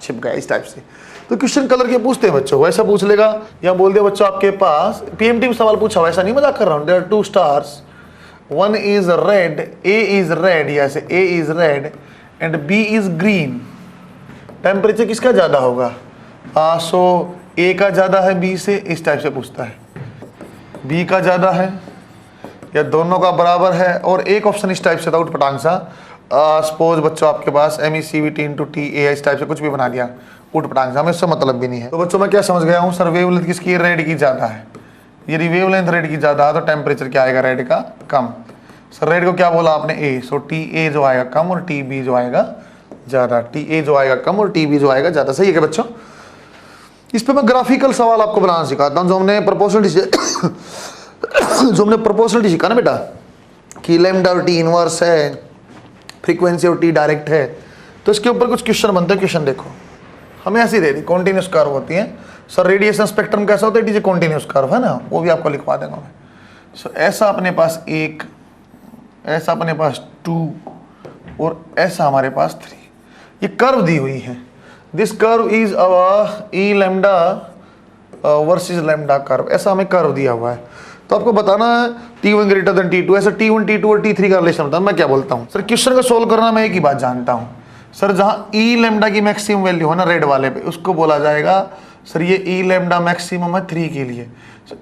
छिप गया, इस टाइप से। तो क्वेश्चन कलर के पूछते हैं बच्चों, वैसा पूछ लेगा या बोल दिया बच्चों आपके पास पीएमटी में सवाल पूछा, वैसा नहीं मजाक कर रहा हूँ। There are 2 stars, one is red, A is red, या say A is red and B is green. Temperature किसका ज्यादा होगा, सो ए का ज्यादा है बी से, इस टाइप से पूछता है। बी का ज्यादा है या दोनों का बराबर है। और एक ऑप्शन इस टाइप से था, उठपटांग सा, सपोज बच्चों आपके पास MECVT इंटू टी ए, इस टाइप से कुछ भी बना दिया उठपटांग सा, हमें इससे मतलब भी नहीं है। तो बच्चों मैं क्या समझ गया हूँ, सर वेवलेंथ किसकी, रेड की ज्यादा है। यदि वेवलेंथ रेड की ज्यादा है तो टेम्परेचर क्या आएगा, रेड का कम। सर रेड को क्या बोला आपने, ए, सो TA जो आएगा कम और TB जो आएगा ज्यादा। TA जो आएगा कम और TB जो आएगा ज्यादा। सही है क्या बच्चों? इस पे मैं ग्राफिकल सवाल आपको बनाना सिखाता हूँ, जो हमने प्रोपोर्शनलिटी सीखा ना बेटा, कि लैम्डा और टी इनवर्स है, फ्रीक्वेंसी और टी डायरेक्ट है। तो इसके ऊपर कुछ क्वेश्चन बनते हैं। क्वेश्चन देखो, हमें ऐसी दे दी, कॉन्टिन्यूस कर्व होती है। सर रेडिएशन स्पेक्ट्रम कैसा होता है, टीजे कॉन्टिन्यूस कर्व है ना, वो भी आपको लिखवा देगा मैं। सो ऐसा अपने पास 1, ऐसा अपने पास 2 और ऐसा हमारे पास 3, ये कर्व दी हुई है। This curve is our E lambda versus lambda curve, ऐसा हमें कर्व दिया हुआ है। तो आपको बताना है T1 ग्रेटर देन T2, ऐसा T1, T2 और T3 का रिलेशन होता है। मैं क्या बोलता हूँ सर, क्वेश्चन को सोल्व करना मैं एक ही बात जानता हूँ सर, जहाँ ई लैम्डा की मैक्सिमम वैल्यू है ना रेड वाले पे, उसको बोला जाएगा सर ये ई लैम्डा मैक्सिमम है 3 के लिए।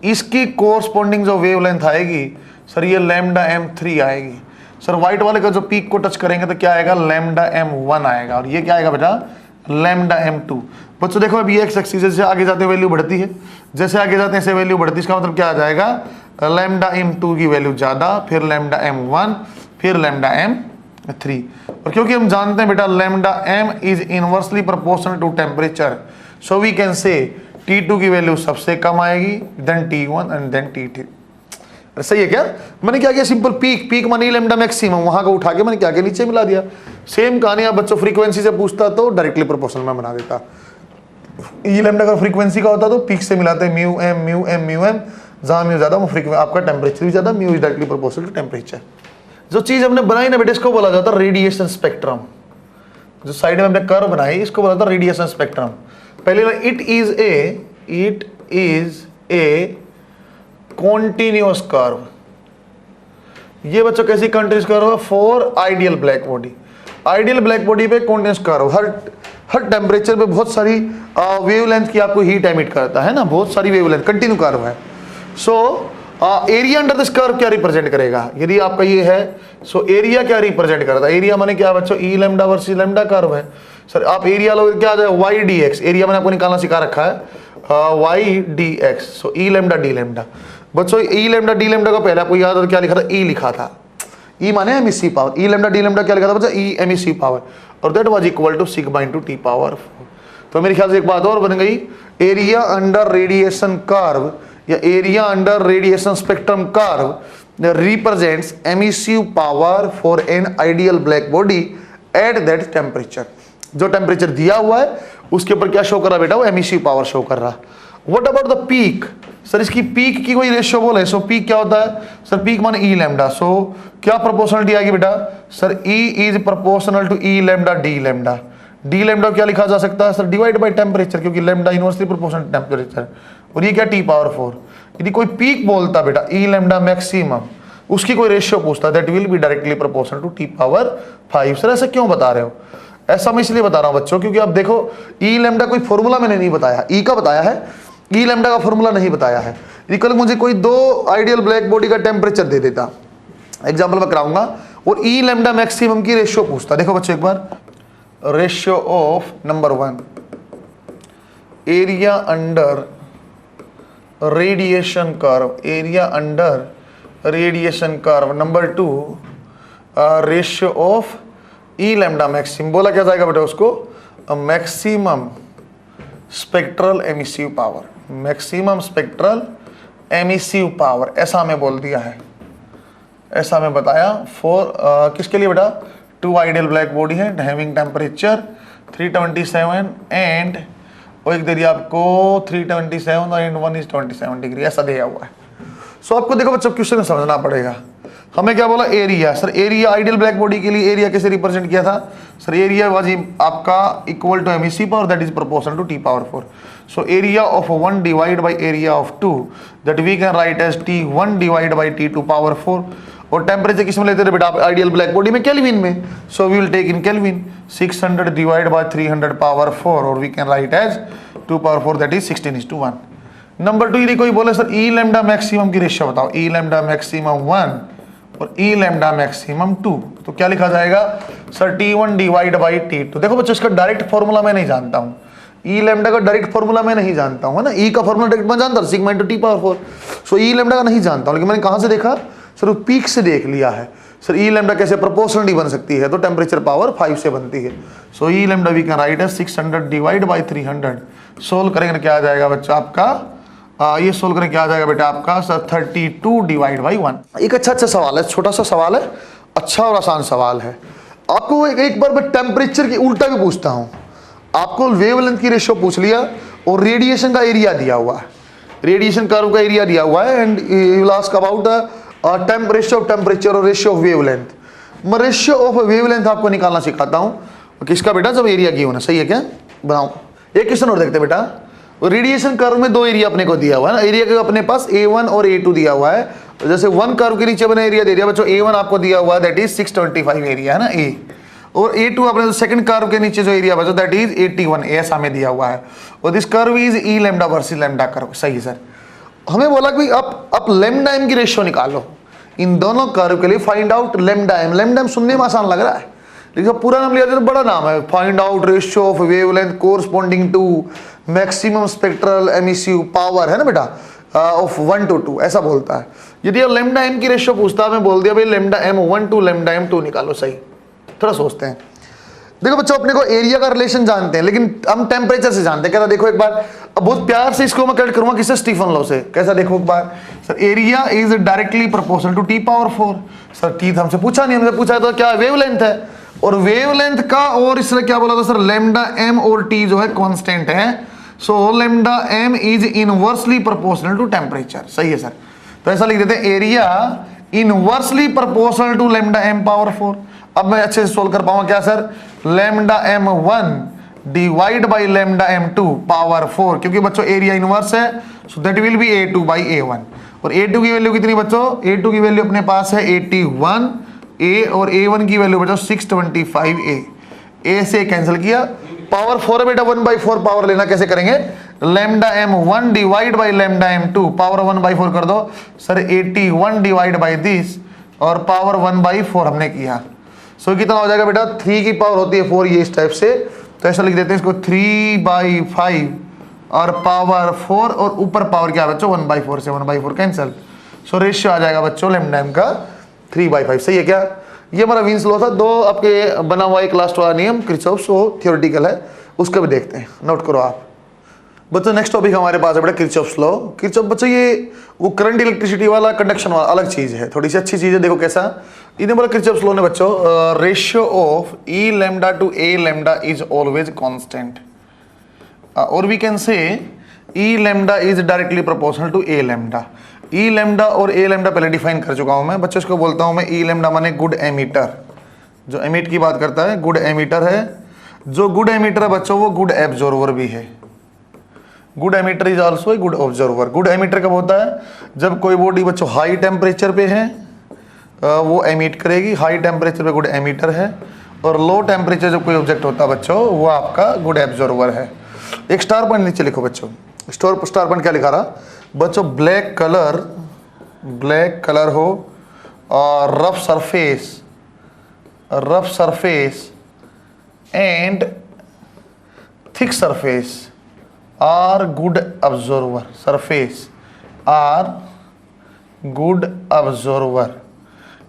इसकी कोरस्पॉन्डिंग जो वेवलेंथ आएगी सर, ये लैम्डा M3 आएगी। सर व्हाइट वाले का जो पीक को टच करेंगे तो क्या आएगा, लैम्डा M1 आएगा, और ये क्या आएगा बेटा, लैम्डा M2। बच्चों देखो अभी एक्स एक्सिस जैसे आगे जाते वैल्यू बढ़ती है, जैसे आगे जाते हैं ऐसे वैल्यू बढ़ती है। इसका मतलब क्या आ जाएगा, लैम्डा M2 की वैल्यू ज्यादा, फिर लैम्डा M1, फिर लैम्डा M3। और क्योंकि हम जानते हैं बेटा lambda M is inversely proportional to temperature, so we can say T2 की वैल्यू सबसे कम आएगी, then T1 and then T3। सही है क्या? मैंने क्या किया, सिंपल पीक मानी लैम्डा मैक्सिमम, वहां का उठा के मैंने क्या किया, नीचे मिला दिया। सेम कहानी आप बच्चों फ्रीक्वेंसी से पूछता तो डायरेक्टली प्रोपोर्शनल में बना देता। ई लैम्डा का फ्रीक्वेंसी का होता तो पीक से मिलाते म्यू एम, जहां म्यू ज्यादा वो फ्रीक्वेंसी आपका टेम्परेचर भी ज्यादा, mu is directly proportional to temperature. जो चीज हमने बनाई ना बेटे, इसको बोला जाता है रेडिएशन स्पेक्ट्रम। जो साइड में हमने कर्व बनाई, इसको बोला जाता है रेडिएशन स्पेक्ट्रम। पहले it is A continuous curve. ये बच्चों कैसी कंटिन्यूअस कर्व है, for ideal black body. Ideal black body पे कॉन्टिन्यूअस कर्व, हर टेम्परेचर पे बहुत सारी वेवलेंथ की आपको हीट एमिट करता है ना, बहुत सारी वेवलेंथ, कंटिन्यू कर्व है। So area under this curve क्या रिप्रेजेंट करेगा, यदि आपका ये है, सो एरिया क्या रिप्रेजेंट करता है, एरिया माने क्या बच्चों, ई लैम्डा वर्सेस लैम्डा कर्व है। सर आप एरिया लो, क्या आ जाएगा, वाई डी एक्स, एरिया मैंने आपको निकालना सिखा रखा है, वाई डी एक्स, सो ई लैम्डा डी लैम्डा। बच्चों ई लैम्डा डी लैम्डा का पहले आपको याद है क्या लिखा था, ई लिखा था, ई माने emissive power, E lambda d lambda क्या लिखा था बच्चा, ई एमईसी पावर, और that was equal to sigma into T power 4। तो मेरे ख्याल से एक बात और बन गई, एरिया अंडर रेडिएशन कर्व या area under radiation spectrum curve represents emissive power for an ideal black body at that temperature। जो टेम्परेचर दिया हुआ है उसके ऊपर क्या शो कर रहा बेटा, वो एमिसिव पावर शो कर रहा। What about the peak, sir इसकी पीक की कोई रेशियो बोले, सो पीक क्या होता है सर, पीक मान ई लैम्डा, सो क्या प्रोपोर्शनलिटी आएगी बेटा sir, E is proportional to E lambda d lambda. D lambda क्या लिखा जा सकता है सर, डिवाइड बाय टेम्परेचर, क्योंकि lambda inversely proportional to temperature, और ये क्या टी पावर 4। यदि कोई पीक बोलता बेटा ई लैम्डा मैक्सिमम, उसकी कोई रेशियो पूछता, that will be directly proportional to T power 5। Sir ऐसा क्यों बता रहे हो, ऐसा मैं इसलिए बता रहा हूं बच्चों, क्योंकि आप देखो ई लैम्डा कोई फॉर्मूला मैंने नहीं बताया, ई का बताया है, ई लैम्डा का फॉर्मूला नहीं बताया है। यदि कल मुझे कोई दो आइडियल ब्लैक बॉडी का टेम्परेचर दे देता, एग्जाम्पल मैं कराऊंगा, और ई लैम्डा मैक्सिमम की रेशियो पूछता, देखो बच्चों एक बार, ratio of number 1 area under radiation curve, area under radiation curve, number 2 ratio of E lambda maximum, बोला क्या जाएगा बेटा उसको, maximum spectral emissive power, maximum spectral emissive power, ऐसा हमें बोल दिया है, ऐसा हमें बताया फॉर किसके लिए बेटा, 2 आइडियल ब्लैक बॉडी है हैविंग टेम्परेचर 327 एंड वो एक दे दिया आपको 327 एंड 1 is 27 डिग्री, ऐसा दिया हुआ है। सो आपको देखो बच्चों क्वेश्चन समझना पड़ेगा। हमें क्या बोला, area, sir area ideal black body के लिए एरिया कैसे रिप्रेजेंट किया था सर, एरिया वाज आपका equal to emissive power that is proportional to T power 4। So area of 1 divide by area of 2 that we can write as T1 divide by T2 power 4। और temperature किस में लेते थे बेटा आप, ideal black body में Kelvin में, so we will take in Kelvin, 600 divide by 300 power 4, और we can write as 2 power 4 that is 16:1। Number 2 यदि कोई बोले सर ई लैम्डा मैक्सिमम की रेशियो बताओ, ई लैम्डा मैक्सिमम 1 और ई लैम्डा मैक्सिमम 2, तो क्या लिखा जाएगा sir, T1 divide by T2। देखो बच्चों इसका डायरेक्ट फॉर्मूला मैं नहीं जानता हूँ, ई लैम्डा का डायरेक्ट फॉर्मूला मैं नहीं जानता हूँ, है ना, ई का फॉर्मूला डायरेक्ट मैं जानता हूँ, सिग्मा इनटू टी पावर 4। सो ई लैम्डा का नहीं जानता हूँ, लेकिन मैंने कहाँ से देखा सर, पीक से देख लिया है सर, ई लैम्डा कैसे प्रोपोर्शनली बन सकती है, तो टेम्परेचर पावर 5 से बनती है। So E lambda we can write as 600 divide by 300, solve करेंगे क्या आ जाएगा बच्चा आपका, ये सोल्व करें क्या आ जाएगा बेटा आपका सर 32 डिवाइड बाई 1। एक अच्छा सवाल है, छोटा सा सवाल है, अच्छा और आसान सवाल है। आपको एक बार मैं टेम्परेचर की उल्टा भी पूछता हूं, आपको वेवलेंथ की रेशियो पूछ लिया और रेडिएशन का एरिया दिया हुआ है, रेडिएशन कर्व का एरिया दिया हुआ है, and you will ask about ratio of temperature और रेशियो ऑफ वेवलेंथ। मैं रेशियो ऑफ वेवलेंथ आपको निकालना सिखाता हूं, किसका बेटा, जब एरिया की होना, सही है क्या, बनाओ। एक क्वेश्चन और देखते बेटा, रेडिएशन कर्व में 2 एरिया अपने को दिया हुआ है ना, एरिया के अपने पास A1 और A2 दिया हुआ है, तो जैसे 1 कर्व के नीचे बने एरिया दे दिया बच्चों, A1 आपको दिया हुआ है दैट इज 625 एरिया है ना A, और A2 अपने सेकंड कर्व के नीचे जो एरिया बचा दैट इज 81 ऐसा में दिया हुआ है, और this curve is E lambda versus lambda curve, सही है सर। हमें बोला कि आप लैम्डा एम की रेशियो निकालो इन दोनों कर्व के लिए, find out lambda M. Lambda M सुनने में आसान लग रहा है, लेकिन पूरा नाम लिया जाए तो बड़ा नाम है, find out ratio of wavelength corresponding to maximum spectral emissive power, है ना बेटा, ऑफ 1 to 2 ऐसा बोलता है। यदि लैम्डा एम की रेशियो पूछता, मैं बोल दिया भाई lambda M 1 to lambda M 2 निकालो, सही। थोड़ा सोचते हैं, देखो बच्चों अपने को एरिया का रिलेशन जानते हैं, लेकिन हम टेम्परेचर से जानते हैं। कैसा देखो एक बार, अब बहुत प्यार से इसको मैं कनेक्ट करूंगा किससे, स्टीफन लॉ से। कैसा देखो एक बार sir, area is directly proportional to T power 4। Sir T हमसे पूछा नहीं, हमसे पूछा तो क्या वेवलेंथ है, और वेवलेंथ का और इसने क्या बोला था सर, लैम्डा एम और टी जो है कांस्टेंट है, so lambda M is inversely proportional to temperature, सही है सर। तो ऐसा लिख देते हैं, area inversely proportional to lambda M power 4। अब मैं अच्छे से सोल्व कर पाऊंगा क्या sir, lambda M 1 divide by lambda M 2 power 4, क्योंकि बच्चों एरिया इनवर्स है, so that will be A2 by A1। और A2 की वैल्यू कितनी बच्चों, A2 की वैल्यू अपने पास है 81 A, और A1 की वैल्यू बच्चों 625 A। A से कैंसिल किया, पावर 4 है बेटा, 1/4 पावर लेना, कैसे करेंगे, lambda M 1 divide by lambda M 2 power 1/4 कर दो सर, 81 डिवाइड बाई दिस, और पावर 1/4 हमने किया, सो कितना हो जाएगा बेटा, 3 की पावर होती है 4, ये इस टाइप से, तो ऐसा लिख देते हैं इसको 3/5 और पावर 4, और ऊपर पावर क्या बच्चों 1/4 से 1/4 कैंसिल, सो रेशियो आ जाएगा बच्चों लैम्डा एम का 3/5, सही है क्या। ये हमारा वीन्स लॉ था। 2 आपके बना हुआ एक लास्ट वाला नियम किरचॉफ, सो थियोरेटिकल है, उसका भी देखते हैं, नोट करो आप। बच्चों नेक्स्ट टॉपिक हमारे पास है बेटा किरचॉफ्स लॉ। किरचॉफ बच्चों ये वो करंट इलेक्ट्रिसिटी वाला कंडक्शन वाला अलग चीज है, थोड़ी सी अच्छी चीज है। देखो कैसा इन्हें बोला किरचॉफ्स लॉ ने बच्चों, ratio of E lambda to A lambda is always constant, और we can say E lambda is directly proportional to A lambda. E lambda और ए लैम्डा पहले डिफाइन कर चुका हूं मैं बच्चों, इसको बोलता हूं मैं ई लैम्डा माने गुड एमीटर, जो एमिट की बात करता है गुड एमीटर है। जो गुड एमीटर है बच्चों वो गुड एब्जॉर्वर भी है। Good emitter is also a good observer. Good emitter कब होता है, जब कोई बॉडी बच्चों हाई टेम्परेचर पे है वो एमिट करेगी, हाई टेम्परेचर पे गुड एमीटर है, और लो टेम्परेचर जब कोई ऑब्जेक्ट होता है बच्चों वो आपका गुड एब्जॉर्वर है। एक स्टार पॉइंट नीचे लिखो बच्चों, स्टार पॉइंट क्या लिखा रहा बच्चों, ब्लैक कलर हो और rough surface and thick surface are good observer, surface are good observer.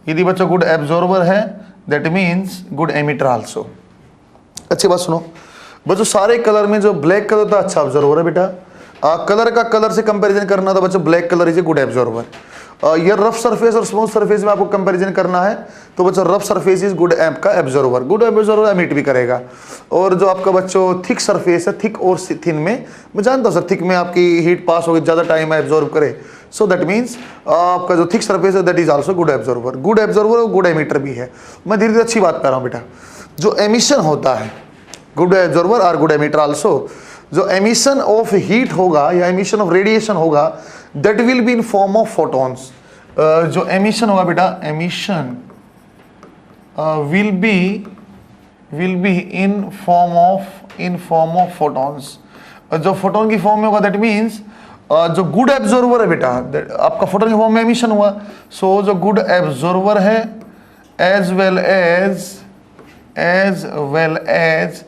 यदि बच्चों गुड ऑब्जर्वर है that means good emitter also. अच्छी बात सुनो बच्चों, सारे कलर में जो ब्लैक कलर था अच्छा ऑब्जर्वर है बेटा। कलर का कलर से कंपैरिजन करना था बच्चों, black colour is a good observer. ये रफ सरफेस और स्मूथ सरफेस में आपको कंपैरिजन करना है तो बच्चों rough surface is good M का एब्जॉर्वर, गुड एब्जॉर्वर एमिट भी करेगा। और जो आपका बच्चों थिक सरफेस है, थिक और थिन में मैं जानता हूँ सर थिक में आपकी हीट पास होगी, ज़्यादा टाइम एब्जॉर्व करे, सो दैट मीन्स आपका जो थिक सरफेस है that is also good absorber. Good absorber और गुड एमिटर भी है। मैं धीरे धीरे अच्छी बात कर रहा हूँ बेटा। जो एमिशन होता है गुड एब्जॉर्वर और गुड एमिटर आल्सो। जो एमिशन ऑफ हीट होगा या एमिशन ऑफ रेडिएशन होगा that will be in form of photons. जो एमिशन होगा बेटा, emission will be in form of photons. जो फोटोन की फॉर्म में होगा दैट मीन्स जो गुड एब्जॉर्वर है बेटा, आपका फोटोन की फॉर्म में एमिशन हुआ, सो जो गुड एब्जॉर्वर है as well as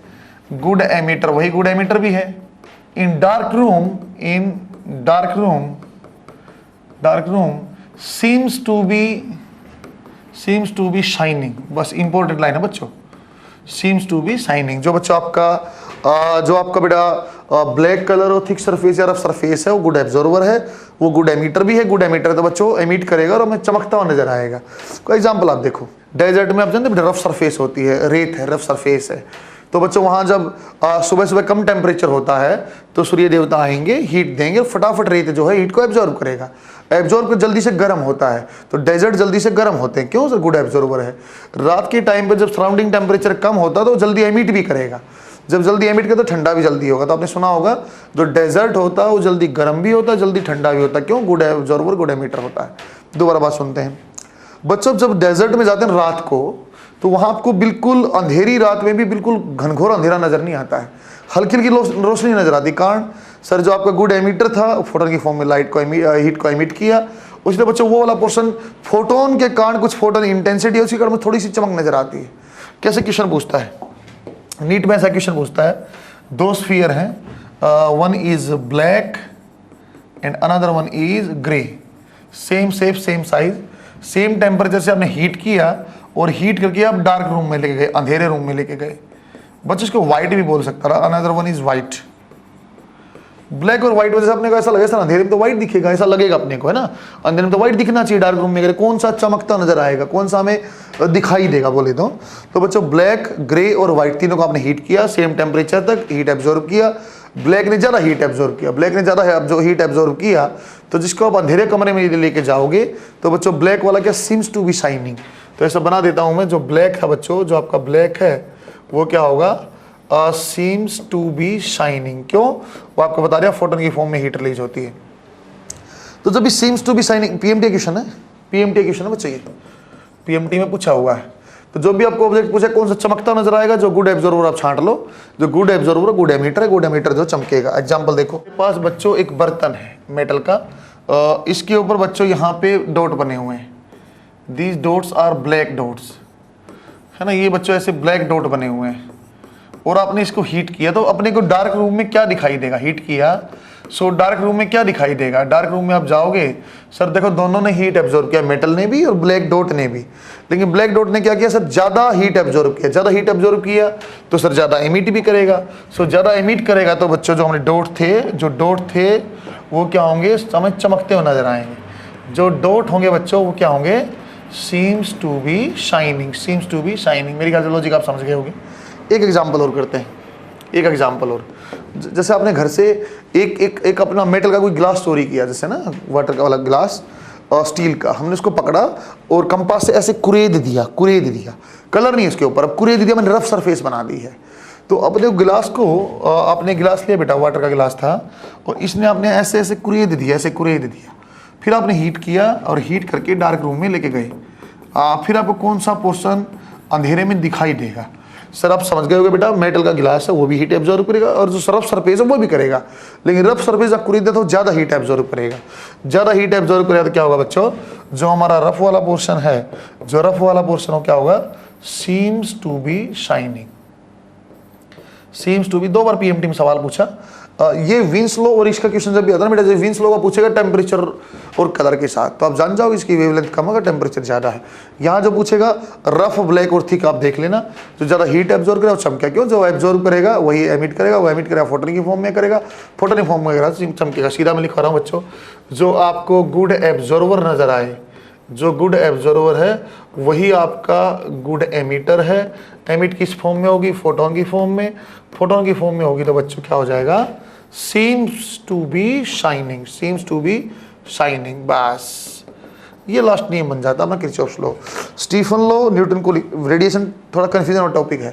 good emitter, वही गुड एमिटर भी है। In dark room seems to be shining. बस इंपॉर्टेंट लाइन है बच्चों, सीम्स टू बी शाइनिंग। जो बच्चों आपका बेटा ब्लैक कलर और थिक सरफेस या रफ सरफेस है वो गुड एब्जॉर्वर है, वो गुड एमिटर भी है। गुड एमिटर तो बच्चों एमिट करेगा और हमें चमकता हुआ नजर आएगा। कोई एग्जांपल आप देखो, डेजर्ट में आप जानते हैं रफ सरफेस होती है, रेत है, रफ सरफेस है, तो बच्चों वहां जब सुबह सुबह कम टेम्परेचर होता है तो सूर्य देवता आएंगे, हीट देंगे, फटाफट रेत जो है हीट को एब्जॉर्व करेगा। एब्जॉर्व जल्दी से गर्म होता है, तो डेजर्ट जल्दी से गर्म होते हैं। क्यों सर, गुड एब्जॉर्वर है। रात के टाइम पे जब सराउंडिंग टेम्परेचर कम होता है तो जल्दी एमिट भी करेगा। जब जल्दी एमिट करे तो ठंडा भी जल्दी होगा। तो आपने सुना होगा जो डेजर्ट होता है वो जल्दी गर्म भी होता है, जल्दी ठंडा भी होता है। क्यों, गुड एब्जॉर्वर गुड एमिटर होता है। दोबारा बात सुनते हैं बच्चों, जब डेजर्ट में जाते हैं रात को तो वहां आपको बिल्कुल अंधेरी रात में भी बिल्कुल घनघोर अंधेरा नजर नहीं आता है, हल्की हल्की रोशनी नजर आती। कारण सर जो आपका गुड एमिटर था फोटोन की फॉर्म में हीट को एमिट किया, उसने बच्चों वो वाला पोर्शन फोटोन के कारण कुछ फोटोन इंटेंसिटी है उसके कारण थोड़ी सी चमक नजर आती है। कैसे क्वेश्चन पूछता है नीट में, ऐसा क्वेश्चन पूछता है, दो स्फीयर हैं, one is black and another one is grey, same shape same size, same temperature से आपने हीट किया और हीट करके आप डार्क रूम में लेके गए, अंधेरे रूम में लेके गए। बच्चों इसको व्हाइट भी बोल सकता रहा, another one is white. Black और व्हाइट वजह से अपने को ऐसा लगे सर अंधेरे में तो व्हाइट दिखेगा, ऐसा लगेगा अपने को, है ना, अंधेरे में तो व्हाइट दिखना चाहिए, डार्क रूम में गए कौन सा चमकता नजर आएगा, कौन सा हमें दिखाई देगा बोले तो बच्चों ब्लैक ग्रे और व्हाइट तीनों को आपने हीट किया, सेम टेम्परेचर तक हीट एब्जॉर्व किया। ब्लैक ने ज्यादा हीट एब्जॉर्व किया, ब्लैक ने ज्यादा हीट एब्जॉर्व किया, तो जिसको आप अंधेरे कमरे में लेके जाओगे तो बच्चों ब्लैक वाला क्या, सीम्स टू बी शाइनिंग। तो ऐसा बना देता हूं मैं, जो ब्लैक है बच्चों, जो आपका ब्लैक है वो क्या होगा, सीम्स टू बी शाइनिंग। क्यों, वो आपको बता दिया फोटोन की फॉर्म में हीट रिलीज होती है। तो जब भी seems to be shining, PMT question है, पीएमटी क्वेश्चन है बच्चों, ये पीएमटी में पूछा हुआ है। तो जो भी आपको ऑब्जेक्ट पूछे कौन सा चमकता नजर आएगा, जो गुड एब्जॉर्वर आप छांट लो, जो गुड एब्जॉर्वर गुड एमिटर है, गुड एमिटर जो चमकेगा। एग्जांपल देखो, मेरे पास बच्चों एक बर्तन है मेटल का, इसके ऊपर बच्चों यहाँ पे डॉट बने हुए हैं, these dots are black dots, है ना, ये बच्चों ऐसे ब्लैक डॉट बने हुए हैं, और आपने इसको हीट किया तो अपने को डार्क रूम में क्या दिखाई देगा, हीट किया सो डार्क रूम में क्या दिखाई देगा, डार्क रूम में आप जाओगे, सर देखो दोनों ने हीट एब्जॉर्ब किया, मेटल ने भी और ब्लैक डॉट ने भी, लेकिन ब्लैक डॉट ने क्या किया सर, ज़्यादा हीट एब्जॉर्ब किया, ज़्यादा हीट एब्जॉर्ब किया तो सर ज़्यादा एमिट भी करेगा। सो ज़्यादा एमिट करेगा तो बच्चों जो हमारे डॉट थे वो क्या होंगे, हमें चमकते हुए नजर आएंगे। जो डॉट होंगे बच्चों वो क्या होंगे, seems to be shining, seems to be shining. मेरी ख्याल से लॉजिक आप समझ गए होंगे। एक एग्जाम्पल और करते हैं, एक एग्जाम्पल और, जैसे आपने घर से एक अपना मेटल का कोई ग्लास चोरी किया, जैसे ना वाटर का वाला ग्लास और स्टील का, हमने उसको पकड़ा और कंपास से ऐसे कुरेद दिया, कलर नहीं उसके ऊपर, अब कुरेद दिया, मैंने रफ सरफेस बना दी है। तो अपने गिलास को, आपने गिलास लिया बेटा, वाटर का गिलास था, और इसने आपने ऐसे ऐसे कुरेद दिया, फिर आपने हीट किया और हीट करके डार्क रूम में लेके गए। फिर आपको कौन सा पोर्शन अंधेरे में दिखाई देगा, सर आप समझ गए होगे बेटा, मेटल का गिलास है वो भी हीट एब्जॉर्ब करेगा, और जो रफ सरफेस है वो भी करेगा, लेकिन रफ सरफेस आप कुरेद तो ज़्यादा हीट एब्जॉर्ब करेगा, तो क्या होगा बच्चों, जो हमारा रफ वाला पोर्शन है, वो क्या होगा, seems to be shining, seems to be. 2 बार पीएमटी में सवाल पूछा। ये विंस लॉ और इसका क्वेश्चन जब भी आता है बेटा, जब विंस लॉ का पूछेगा टेम्परेचर और कलर के साथ, तो आप जान जाओगे इसकी वेवलेंथ कम होगा, टेम्परेचर ज़्यादा है। यहाँ जो पूछेगा रफ, ब्लैक और थिक, आप देख लेना, जो ज़्यादा हीट एब्जॉर्ब करेगा वो चमकेगा, क्यों, जो एब्जॉर्ब करेगा वही एमिट करेगा, फोटोन की फॉर्म में करेगा, फोटोन फॉर्म में करेगा, चमकेगा। सीधा मैं लिखा रहा हूँ बच्चों, जो आपको गुड एब्जॉर्वर नजर आए, जो गुड एब्जॉर्वर है वही आपका गुड एमिटर है। एमिट किस फॉर्म में होगी, फोटोन की फॉर्म में, फोटोन की फॉर्म में होगी तो बच्चों क्या हो जाएगा, seems to be shining, seems to be shining. बस ये लास्ट नियम बन जाता है अपना Kirchhoff's law. Stefan law, Newton cooling, radiation थोड़ा कंफ्यूजन और टॉपिक है।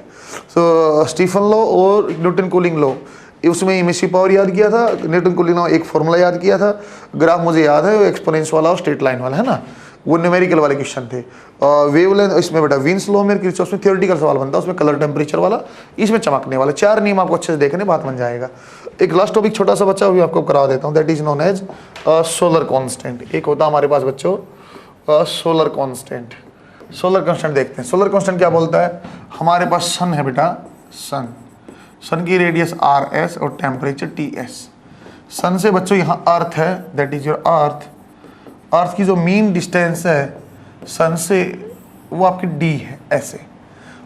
सो स्टीफन लॉ और न्यूटन कूलिंग लॉ, उसमें इमिसिव पावर याद किया था, न्यूटन कूलिंग लॉ एक फॉर्मूला याद किया था, ग्राफ मुझे याद है, एक्सपोनेंस वाला और स्ट्रेट लाइन वाला है ना, वो न्यूमेरिकल वाले क्वेश्चन थे। वेवलेंथ इसमें बेटा विंस लॉ में किरचॉफ्स में थियोरेटिकल सवाल बनता है, उसमें कलर टेम्परेचर वाला, इसमें चमकने वाला। 4 नियम आपको अच्छे से देखने, बात बन जाएगा। एक लास्ट टॉपिक छोटा सा बच्चा, वो भी आपको करा देता हूँ, that is known as solar constant. एक होता है हमारे पास बच्चों सोलर कांस्टेंट। सोलर कांस्टेंट देखते हैं, सोलर कांस्टेंट क्या बोलता है, हमारे पास सन है बेटा, सन की रेडियस RS और टेम्परेचर TS। सन से बच्चों यहाँ अर्थ है, दैट इज योर अर्थ की जो मीन डिस्टेंस है सन से वो आपकी D है। ऐसे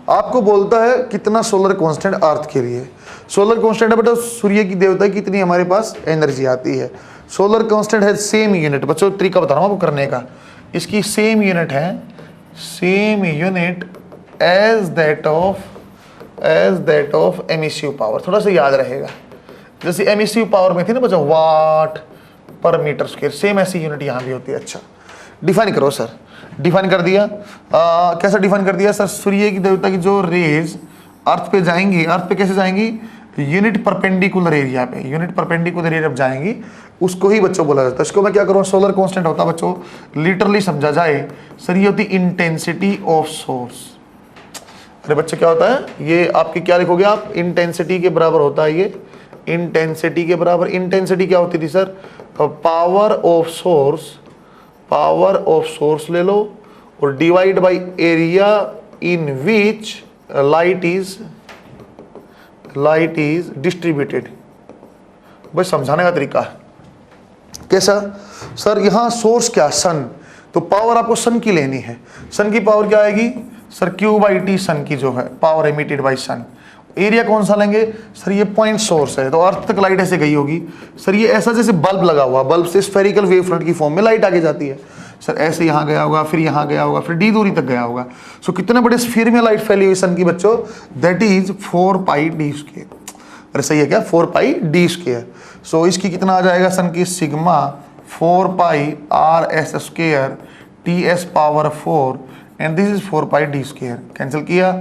आपको बोलता है कितना सोलर कांस्टेंट अर्थ के लिए। सोलर कांस्टेंट है बेटा सूर्य की देवता की कितनी हमारे पास एनर्जी आती है। सोलर कांस्टेंट है सेम यूनिट, बच्चों तरीका बता रहा हूँ आपको करने का, इसकी सेम यूनिट है, same unit as that of emissive power. थोड़ा सा याद रहेगा, जैसे एमिसिव पावर में थी ना बच्चों वाट पर मीटर स्क्वायर, सेम ऐसी यूनिट यहाँ भी होती है। अच्छा डिफाइन करो सर, डिफाइन कर दिया। कैसा डिफाइन कर दिया सर, सूर्य की देवता की जो रेज अर्थ पे जाएंगी, अर्थ पे कैसे जाएंगी, यूनिट परपेंडिकुलर एरिया पे, यूनिट परपेंडिकुलर एरिया पे जाएंगी, उसको ही बच्चों बोला जाता है। इसको मैं क्या करूँ, सोलर कांस्टेंट होता है बच्चों, लिटरली समझा जाए सर ये होती इंटेंसिटी ऑफ सोर्स। अरे बच्चे क्या होता है, ये आपकी क्या लिखोगे आप, इंटेंसिटी के बराबर होता है ये, इंटेंसिटी के बराबर। इंटेंसिटी क्या होती थी सर, पावर ऑफ सोर्स ले लो और divide by area in which light is distributed. बस समझाने का तरीका है। कैसा सर, यहां सोर्स क्या, सन, तो पावर आपको सन की लेनी है। सन की पावर क्या आएगी सर, Q/T सन की जो है power emitted by sun. Area कौन सा लेंगे सर, ये पॉइंट सोर्स है तो अर्थ तक लाइट ऐसे गई होगी सर, ये ऐसा जैसे बल्ब लगा हुआ, बल्ब से स्फेरिकल वेव फ्रंट की फॉर्म में लाइट आगे जाती है सर, ऐसे यहाँ गया होगा, फिर यहाँ गया होगा, फिर D दूरी तक गया होगा। सो कितने बड़े स्फीयर में लाइट फैली हुई सन की बच्चों, दैट इज 4πD²। अरे सही है क्या, 4πD²। सो इसकी कितना आ जाएगा सन की, sigma 4πRS² TS power 4 and this is 4πD²। Cancel किया,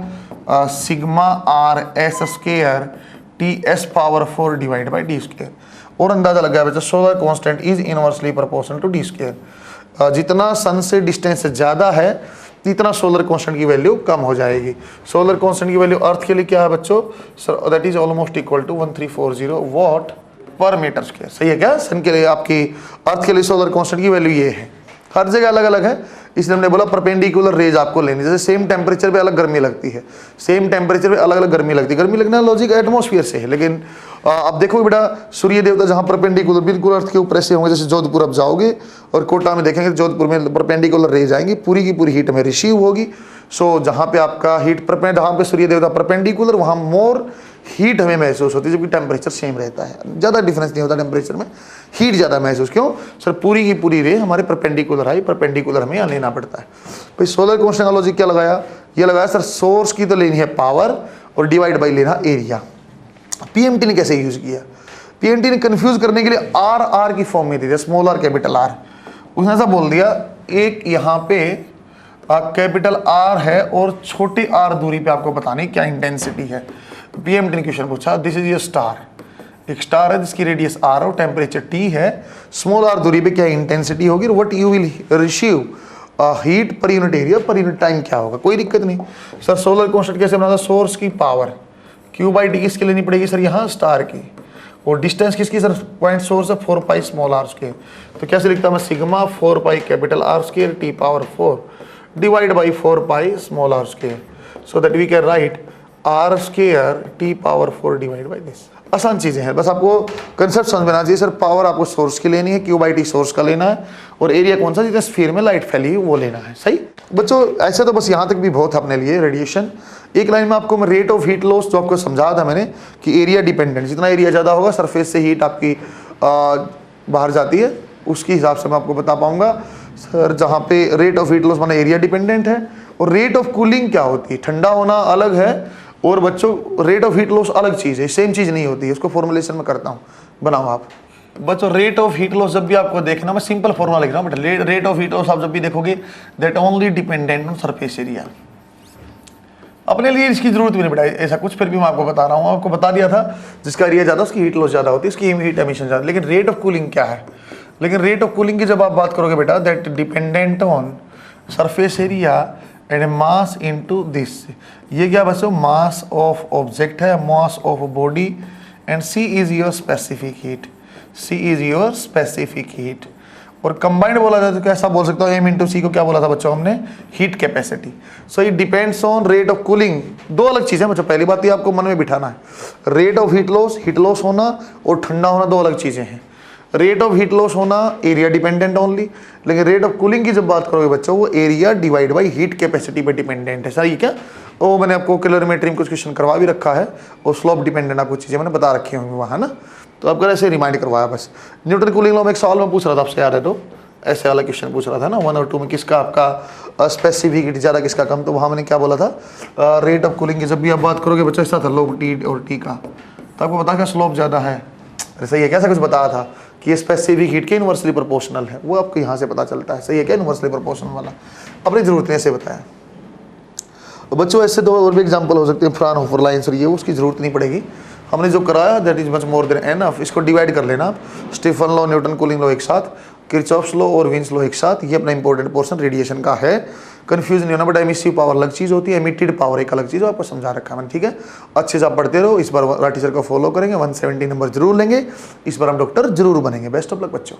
sigma RS² TS power 4 divide by D²। और अंदाजा लग गया बच्चा, solar constant is inversely proportional to D²। जितना सन से डिस्टेंस ज्यादा है इतना सोलर कांस्टेंट की वैल्यू कम हो जाएगी। सोलर कांस्टेंट की वैल्यू अर्थ के लिए क्या है बच्चों sir, that is almost equal to 1340 watt per metre square. सही है क्या, सन के लिए आपकी, अर्थ के लिए सोलर कांस्टेंट की वैल्यू ये है। हर जगह अलग अलग है, इसलिए हमने बोला परपेंडिकुलर रेज आपको लेनी, जैसे सेम टेम्परेचर पे अलग गर्मी लगती है, सेम टेम्परेचर पे अलग अलग गर्मी लगती है। गर्मी लगना लॉजिक एटमॉस्फेयर से है, लेकिन अब देखो बेटा, सूर्य देवता जहाँ परपेंडिकुलर बिल्कुल अर्थ के ऊपर ऐसे होंगे, जैसे जोधपुर अब जाओगे और कोटा में देखेंगे, जोधपुर में परपेंडिकुलर रेज आएंगी, पूरी की पूरी हीट में रिसीव होगी। सो जहाँ पे आपका हीट जहाँ पे सूर्य देवता परपेंडिकुलर, वहाँ मोर हीट हमें महसूस होती है, जबकि टेम्परेचर सेम रहता है, ज़्यादा डिफरेंस नहीं होता टेम्परेचर में, हीट ज़्यादा महसूस। क्यों सर? पूरी की पूरी रे हमारे परपेंडिकुलर आई, परपेंडिकुलर हमें यहाँ लेना पड़ता है। भाई सोलर कांस्टेंट का लॉजिक क्या लगाया? ये लगाया सर, सोर्स की तो लेनी है पावर और डिवाइड बाई लेना एरिया। पीएमटी ने कैसे यूज किया? पीएमटी ने कंफ्यूज करने के लिए आर आर की फॉर्म में दी थी, स्मॉल आर कैपिटल आर। उसने ऐसा बोल दिया, एक यहाँ पे कैपिटल आर है और छोटी आर दूरी पे आपको बतानी क्या इंटेंसिटी है। पीएमटी ने क्वेश्चन पूछा, दिस इज ये स्टार, एक स्टार है जिसकी रेडियस आर और टेम्परेचर टी है, स्मॉल आर दूरी पे क्या इंटेंसिटी होगी, what you will receive heat पर unit area per unit time क्या होगा। कोई दिक्कत नहीं सर। सोलर कांस्टेंट कैसे बनाता? सोर्स की पावर Q बाई टी किसके लेनी पड़ेगी सर? यहाँ स्टार की, और डिस्टेंस किसकी सर? पॉइंट सोर्स है 4 पाई स्मॉल आर स्क्वायर। तो कैसे लिखता मैं? Sigma 4 pi capital R square T power 4 divide by 4 pi small R square, so that we can write R square T power 4 divide by this. आसान चीज़ें हैं, बस आपको कंसेप्ट समझ में आना चाहिए। सर पावर आपको सोर्स की लेनी है, Q बाई टी सोर्स का लेना है, और एरिया कौन सा? जितने स्फीयर में लाइट फैली वो लेना है। सही बच्चों, ऐसे तो बस यहाँ तक भी बहुत है अपने लिए रेडिएशन। एक लाइन में आपको मैं रेट ऑफ हीट लॉस जो आपको समझा था मैंने कि एरिया डिपेंडेंट, जितना एरिया ज़्यादा होगा सरफेस से हीट आपकी बाहर जाती है, उसके हिसाब से मैं आपको बता पाऊंगा सर। जहाँ पे रेट ऑफ हीट लॉस माना एरिया डिपेंडेंट है, और रेट ऑफ कूलिंग क्या होती है? ठंडा होना अलग है, और बच्चों रेट ऑफ हीट लॉस अलग चीज़ है, सेम चीज़ नहीं होती है। उसको फॉर्मुलेशन में करता हूँ, बनाओ आप बच्चों। रेट ऑफ हीट लॉस जब भी आपको देखना, मैं सिंपल फॉर्मूला लिख रहा हूँ बेटा। रेट ऑफ हीट लॉस आप जब भी देखोगे, that only dependent on surface area. अपने लिए इसकी जरूरत भी नहीं बेटा ऐसा कुछ, फिर भी मैं आपको बता रहा हूँ। आपको बता दिया था जिसका एरिया ज़्यादा उसकी हीट लॉस ज़्यादा होती है, उसकी हीट एमिशन ज़्यादा। लेकिन रेट ऑफ कूलिंग क्या है? लेकिन रेट ऑफ कूलिंग की जब आप बात करोगे बेटा, that dependent on surface area and mass into this. ये क्या बच्चों? मास ऑफ ऑब्जेक्ट है, mass of body, and C is your specific heat. C is your specific heat. और कंबाइंड बोला जाए तो कैसा बोल सकता हूँ? एम इंटू सी को क्या बोला था बच्चों हमने? Heat capacity. So it depends on rate of cooling. दो अलग चीज़ें बच्चों, पहली बात ये आपको मन में बिठाना है। रेट ऑफ हीट लॉस होना और ठंडा होना दो अलग चीज़ें हैं। रेट ऑफ हीट लॉस होना एरिया डिपेंडेंट ओनली, लेकिन रेट ऑफ कूलिंग की जब बात करोगे बच्चों, वो area divide by heat capacity पे डिपेंडेंट है। सही क्या? वो मैंने आपको कैलोरीमेट्री में कुछ क्वेश्चन करवा भी रखा है, और स्लोप डिपेंडेंट आपको चीज़ें मैंने बता रखी होंगी वहाँ ना, तो आपको ऐसे रिमाइंड करवाया बस। न्यूटन कूलिंग लॉ में एक सवाल मैं पूछ रहा था आपसे, याद है? तो ऐसे वाला क्वेश्चन पूछ रहा था ना 1 और 2 में, किसका आपका स्पेसिफिक हीट ज़्यादा किसका कम। तो वहाँ मैंने क्या बोला था? रेट ऑफ कूलिंग की जब भी आप बात करोगे बच्चों, ऐसा था लोग टी और टी का, तो आपको बता क्या स्लोप ज़्यादा है। सही है, कैसा कुछ बताया था कि ये स्पेसिफिक हीट के इन्वर्सली प्रोपोर्शनल है, वो आपको यहाँ से पता चलता है। सही है क्या? इन्वर्सली प्रोपोर्शनल वाला अपनी जरूरत ने ऐसे बताया। तो बच्चों ऐसे दो और भी एग्जांपल हो सकते हैं, फ्राउनहोफर लाइन्स, और ये उसकी जरूरत नहीं पड़ेगी, हमने जो कराया that is much more than enough. इसको डिवाइड कर लेना आप, Stephen law, Newton cooling law एक साथ, किरचॉफ्स लॉ और विन्स लॉ एक साथ। ये अपना इंपॉर्टेंट पोर्शन रेडिएशन का है, कंफ्यूज नहीं होना। बट एमिसिव पावर अलग चीज़ होती है, एमिटेड पावर एक अलग चीज़, आपको समझा रखा है मैंने। ठीक है, अच्छे से आप पढ़ते रहो। इस बार टीचर को फॉलो करेंगे, 170 नंबर जरूर लेंगे, इस बार हम डॉक्टर जरूर बनेंगे। बेस्ट ऑफ लक बच्चों।